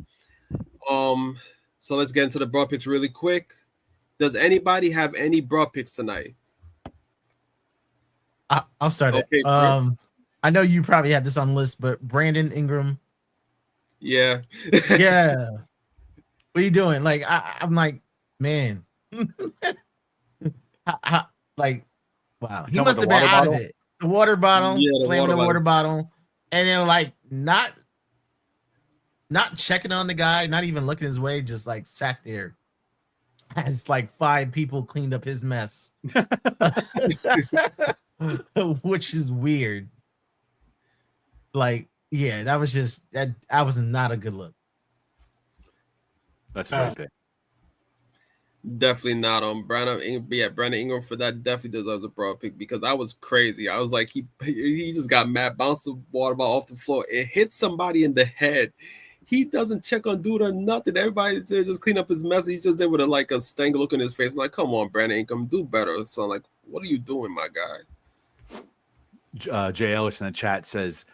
So let's get into the bro picks really quick. Does anybody have any bro picks tonight? I'll start it. I know you probably had this on the list, but Brandon Ingram. Yeah. Yeah. What are you doing? Like, I'm like, man. Like, wow. He must have been out of it. The water bottle, slamming the water bottle. And then, like, not checking on the guy, not even looking his way, just like sat there. As like 5 people cleaned up his mess. Which is weird. Like, yeah, that was just that was not a good look. That's a great pick. Definitely not on Brandon Ingram for that definitely deserves a broad pick because that was crazy. I was like, he just got mad, bounced the water ball off the floor. It hit somebody in the head. He doesn't check on dude or nothing. Everybody's there just clean up his mess. He's just there with a stank look in his face. Like, come on, Brandon Ingram, do better. So, like, what are you doing, my guy? Jay Ellis in the chat says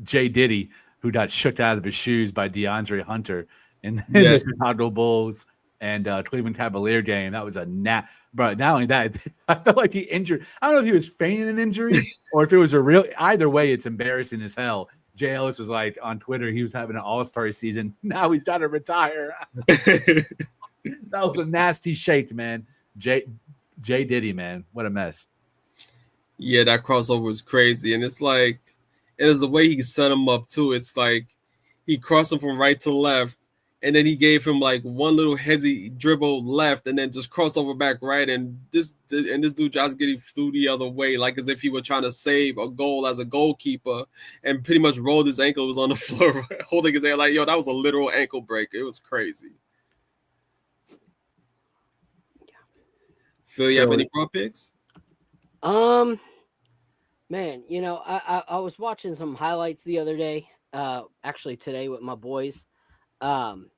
Jay Diddy, who got shook out of his shoes by DeAndre Hunter in the Chicago Bulls and Cleveland Cavalier game. That was a But not only that, I felt like he injured. I don't know if he was feigning an injury or if it was a real. Either way, it's embarrassing as hell. Jay Ellis was like on Twitter, he was having an all-star season. Now he's got to retire. That was a nasty shake, man. Jay Diddy, man. What a mess. Yeah, that crossover was crazy. And it's like, it is the way he set him up, too. It's like he crossed him from right to left, and then he gave him like one little hezzy dribble left, and then just crossover back right. And this dude just getting flew the other way, like as if he were trying to save a goal as a goalkeeper, and pretty much rolled his ankle. Was on the floor holding his air like, yo, that was a literal ankle break. It was crazy. Phil, you have any pro picks? Man, you know, I was watching some highlights the other day, actually today with my boys. And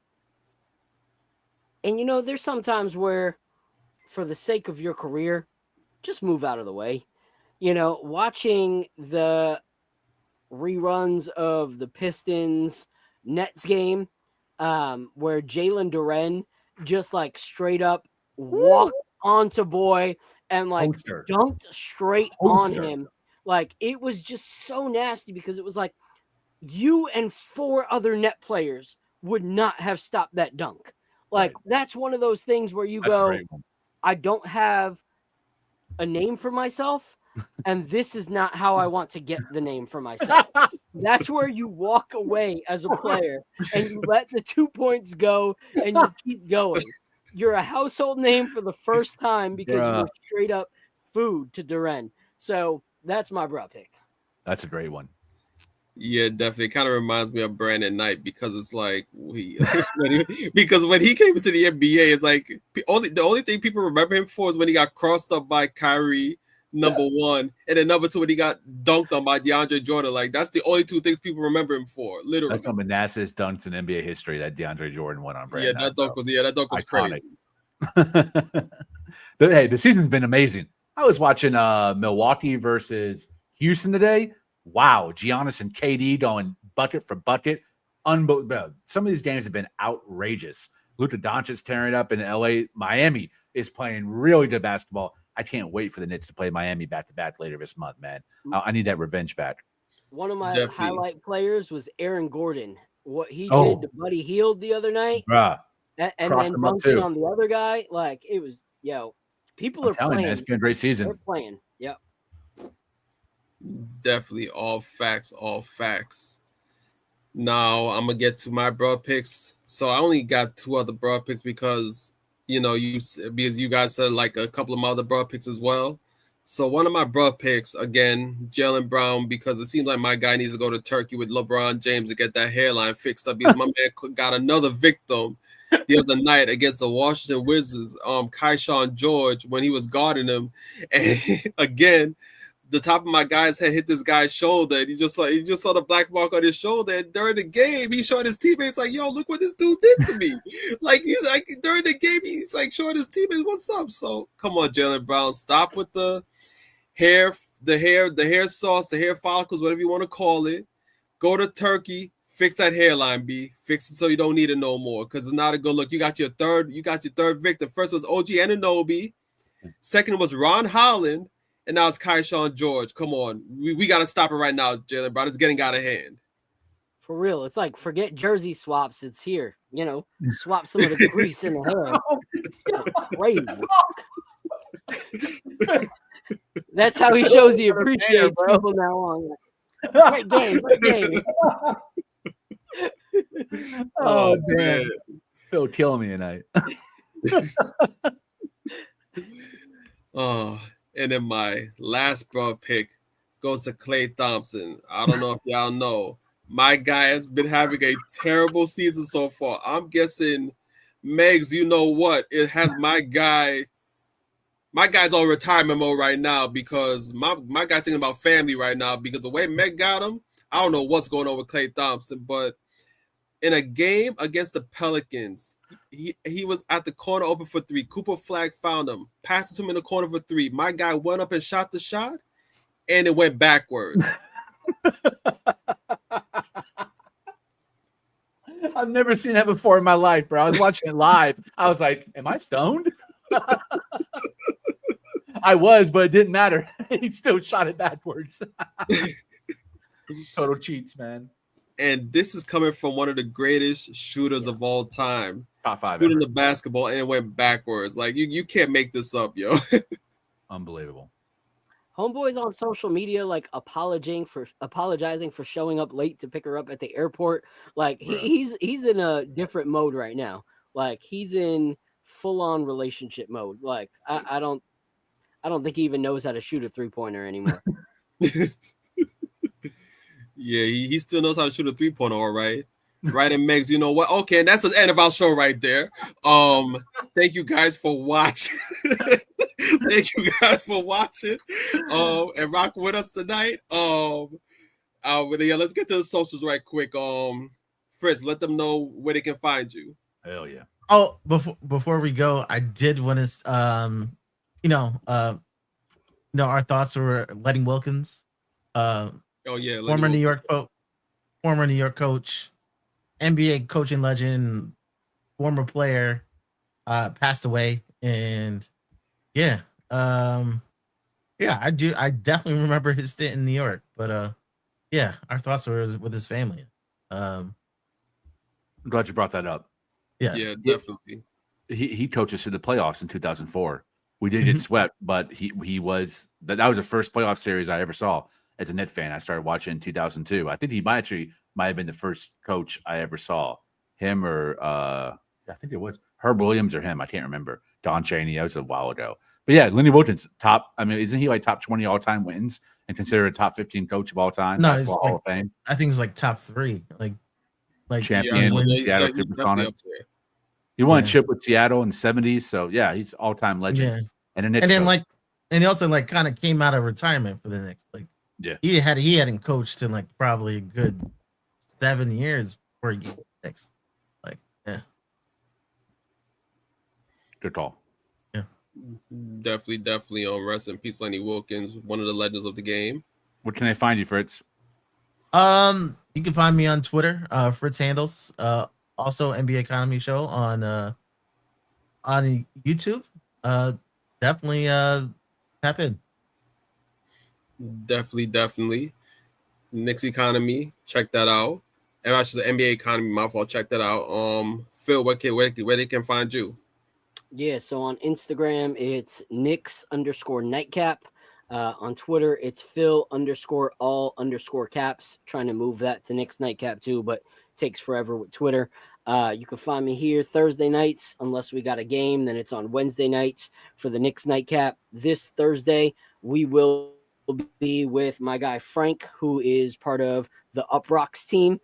you know, there's sometimes where for the sake of your career, just move out of the way. You know, watching the reruns of the Pistons Nets game, where Jalen Duren just like straight up walked onto boy and like dunked straight on him. Like, it was just so nasty because it was like you and 4 other net players would not have stopped that dunk. Like, that's one of those things where you go, I don't have a name for myself, and this is not how I want to get the name for myself. That's where you walk away as a player and you let the 2 points go and you keep going. You're a household name for the first time because you were straight up food to Duren. So that's my bro pick. That's a great one. Yeah, definitely. It kind of reminds me of Brandon Knight because it's like because when he came into the NBA, it's like the only thing people remember him for is when he got crossed up by Kyrie, number one, and then number two when he got dunked on by DeAndre Jordan. Like that's the only two things people remember him for. Literally, that's some of Manassas dunks in NBA history that DeAndre Jordan won on Brandon. That dunk was iconic. Crazy. Hey, the season's been amazing. I was watching Milwaukee versus Houston today. Wow, Giannis and KD going bucket for bucket. Unbelievable. Some of these games have been outrageous. Luka Doncic tearing up in LA. Miami is playing really good basketball. I can't wait for the Knicks to play Miami back-to-back later this month, man. I need that revenge back. One of my highlight players was Aaron Gordon. What he did to Buddy Hield the other night. Bruh. And then bunking on the other guy. Like, it was, people are playing. Man, it's been a great season. They're playing. Yep. Definitely all facts. Now I'm gonna get to my broad picks. So I only got 2 other broad picks because you guys said like a couple of my other broad picks as well. So one of my broad picks again, Jalen Brown, because it seems like my guy needs to go to Turkey with LeBron James to get that hairline fixed up. Because my man got another victim the other night against the Washington Wizards, Keyshawn George, when he was guarding him, and again. The top of my guy's head hit this guy's shoulder, and he just saw the black mark on his shoulder. And during the game, he showed his teammates like, "Yo, look what this dude did to me!" Like he's like during the game, he's like showing his teammates, "What's up?" So come on, Jalen Brown, stop with the hair sauce, the hair follicles, whatever you want to call it. Go to Turkey, fix that hairline, B. Fix it so you don't need it no more, because it's not a good look. You got your third victim. First was OG Anunoby, second was Ron Holland. And now it's Keyshawn George. Come on. We got to stop it right now, Jalen Brown. It's getting out of hand. For real. It's like, forget jersey swaps. It's here. Swap some of the grease in the hair. Crazy. That's how he shows he appreciates people now on. Great game. Oh, man. Phil killing me tonight. And then my last broad pick goes to Klay Thompson. I don't know if y'all know. My guy has been having a terrible season so far. I'm guessing, Megs, you know what? It has my guy's on retirement mode right now because my guy's thinking about family right now because the way Meg got him, I don't know what's going on with Klay Thompson, but in a game against the Pelicans, he was at the corner open for 3. Cooper Flag found him, passed it to him in the corner for 3. My guy went up and shot the shot, and it went backwards. I've never seen that before in my life, bro. I was watching it live. I was like, am I stoned? I was, but it didn't matter. He still shot it backwards. Total cheats, man. And this is coming from one of the greatest shooters of all time. Top 5 shooting the basketball, and it went backwards. Like, you can't make this up, yo. Unbelievable. Homeboy's on social media, like, apologizing for showing up late to pick her up at the airport. Like, he's in a different mode right now. Like, he's in full-on relationship mode. Like, I don't think he even knows how to shoot a 3-pointer anymore. Yeah, he still knows how to shoot a 3-pointer, all right. Right, and Megs, you know what? Okay, and that's the end of our show right there. Thank you guys for watching. Thank you guys for watching. And rock with us tonight. Let's get to the socials right quick. Fritz, let them know where they can find you. Hell yeah. Oh, before we go, I did want to our thoughts were Letting Wilkins. Former New York coach, NBA coaching legend, former player, passed away, and I definitely remember his stint in New York, but our thoughts were with his family. I'm glad you brought that up. Yeah, definitely. He coached us to the playoffs in 2004 We did get swept, but he was that was the first playoff series I ever saw as a Net fan. I started watching in 2002. I think he might have been the first coach I ever saw. Him or I think it was Herb Williams or him. I can't remember. Don Chaney. That was a while ago. But yeah, Lenny Wilton's top. I mean, isn't he like top 20 all time wins and considered a top 15 coach of all time? No, Basketball it's Hall like, of Fame. I think it's like top 3. Like Champion with wins. Seattle he's definitely up Supersonics. there. He won a Yeah. chip with Seattle in the 70s. So yeah, he's all time legend. Yeah. And a Knicks And then coach. and he also like kind of came out of retirement for the Knicks. Like Yeah. he hadn't coached in like probably a good 7 years before he got the Knicks. Like, yeah. Good call. Definitely. Rest in peace, Lenny Wilkins, one of the legends of the game. Where can I find you, Fritz? You can find me on Twitter, Fritz Handles. Also NBA Economy Show on YouTube. Definitely tap in. Definitely. Knicks Economy, check that out. And I should say NBA Economy, my fault. Check that out. Phil, where they can find you? Yeah, so on Instagram, it's Knicks_nightcap. On Twitter, it's Phil_all_caps. Trying to move that to Knicks Nightcap too, but takes forever with Twitter. You can find me here Thursday nights, unless we got a game, then it's on Wednesday nights for the Knicks Nightcap. This Thursday, we will be with my guy Frank, who is part of the Up Rocks team.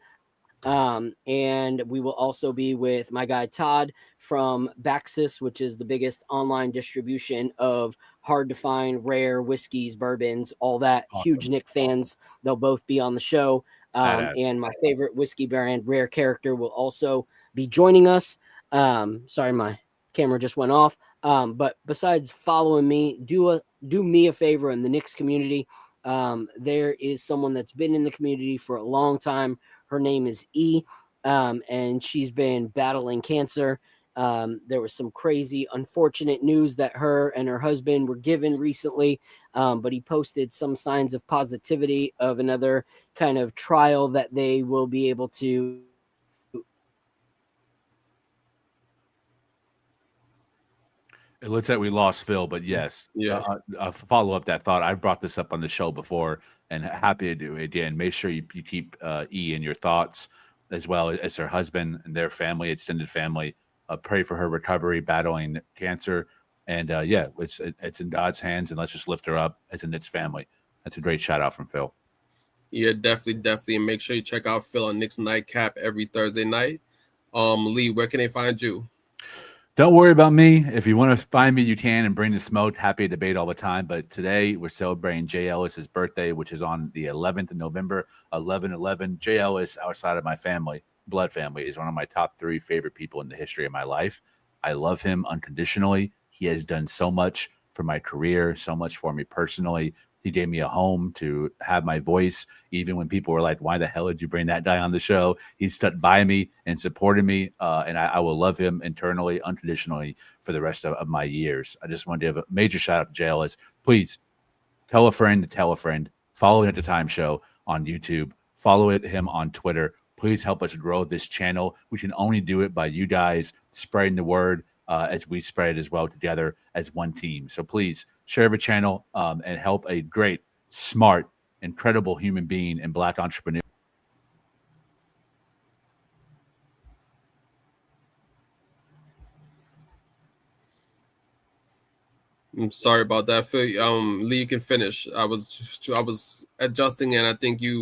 And we will also be with my guy Todd from Baxis, which is the biggest online distribution of hard to find rare whiskeys, bourbons, all that. Awesome. Huge Nick fans. They'll both be on the show. And my favorite whiskey brand, Rare Character, will also be joining us. Sorry, my camera just went off. But besides following me, do me a favor in the Knicks community. There is someone that's been in the community for a long time. Her name is E, and she's been battling cancer. There was some crazy, unfortunate news that her and her husband were given recently, but he posted some signs of positivity of another kind of trial that they will be able to. It looks like we lost Phil, but yes. Yeah. Follow up that thought. I've brought this up on the show before and happy to do it again. Make sure you keep E in your thoughts as well as her husband and their family, extended family. Pray for her recovery, battling cancer. And it's in God's hands, and let's just lift her up as in its family. That's a great shout out from Phil. Yeah, definitely. And make sure you check out Phil on Knicks Nightcap every Thursday night. Lee, where can they find you? Don't worry about me. If you want to find me, you can, and bring the smoke. Happy to debate all the time. But today we're celebrating Jay Ellis' birthday, which is on the 11th of November, 11/11. Jay Ellis, outside of my family, blood family, is one of my top 3 favorite people in the history of my life. I love him unconditionally. He has done so much for my career, so much for me personally. He gave me a home to have my voice, even when people were like, why the hell did you bring that guy on the show? He stuck by me and supported me, and I will love him internally, unconditionally for the rest of my years. I just want to give a major shout out to Jay Ellis. Please tell a friend to tell a friend. Follow it at the Time Show on YouTube. Follow him on Twitter. Please help us grow this channel. We can only do it by you guys spreading the word as we spread it as well together as one team. So please share the channel and help a great, smart, incredible human being and Black entrepreneur. I'm sorry about that, Phil. Lee, you can finish. I was adjusting, and I think the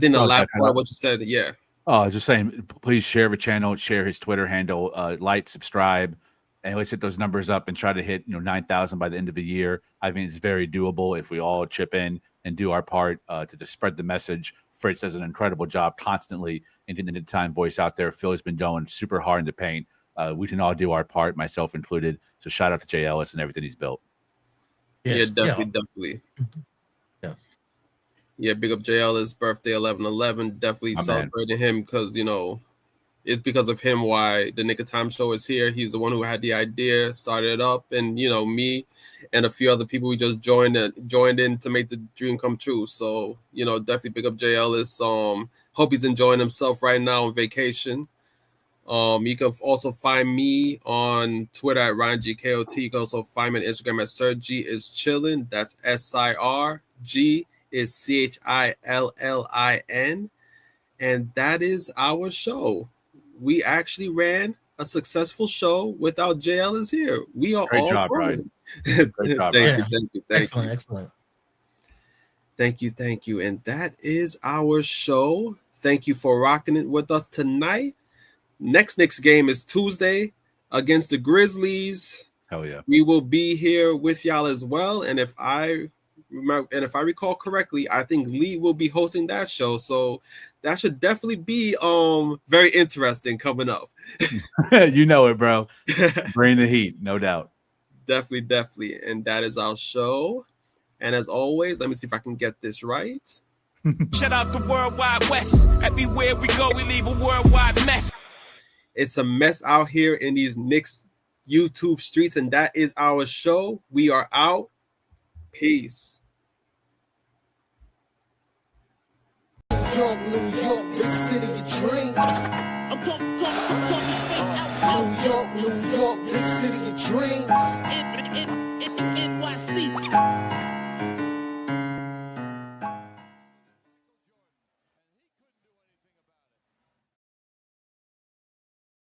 last part of what you said, yeah. Oh, just saying, please share the channel, share his Twitter handle, like, subscribe, and let's hit those numbers up and try to hit 9,000 by the end of the year. I mean, it's very doable if we all chip in and do our part to just spread the message. Fritz does an incredible job constantly in getting the time voice out there. Phil has been going super hard in the paint. We can all do our part, myself included. So shout out to Jay Ellis and everything he's built. Yes. Yeah, definitely. Yeah, big up Jay Ellis' birthday, 11/11. Definitely celebrating him because, it's because of him why the Nick of Time show is here. He's the one who had the idea, started it up, and, me and a few other people, we just joined in to make the dream come true. So, definitely big up Jay Ellis. Hope he's enjoying himself right now on vacation. You can also find me on Twitter at RyanGKOT. You can also find me on Instagram at SirG is chillin. That's SIRG is CHILLIN. And that is our show. We actually ran a successful show without JL is here. We are Great all job, growing. Great job, Thank Ryan. you. Excellent. Thank you. And that is our show. Thank you for rocking it with us tonight. Next Knicks game is Tuesday against the Grizzlies. Hell yeah. We will be here with y'all as well. And if I recall correctly, I think Lee will be hosting that show. So that should definitely be very interesting coming up. You know it, bro. Bring the heat, no doubt. Definitely. And that is our show. And as always, let me see if I can get this right. Shout out to Worldwide West. Everywhere we go, we leave a worldwide mess. It's a mess out here in these Knicks YouTube streets, and that is our show. We are out. Peace. New York, big city of dreams. New York, big city of dreams.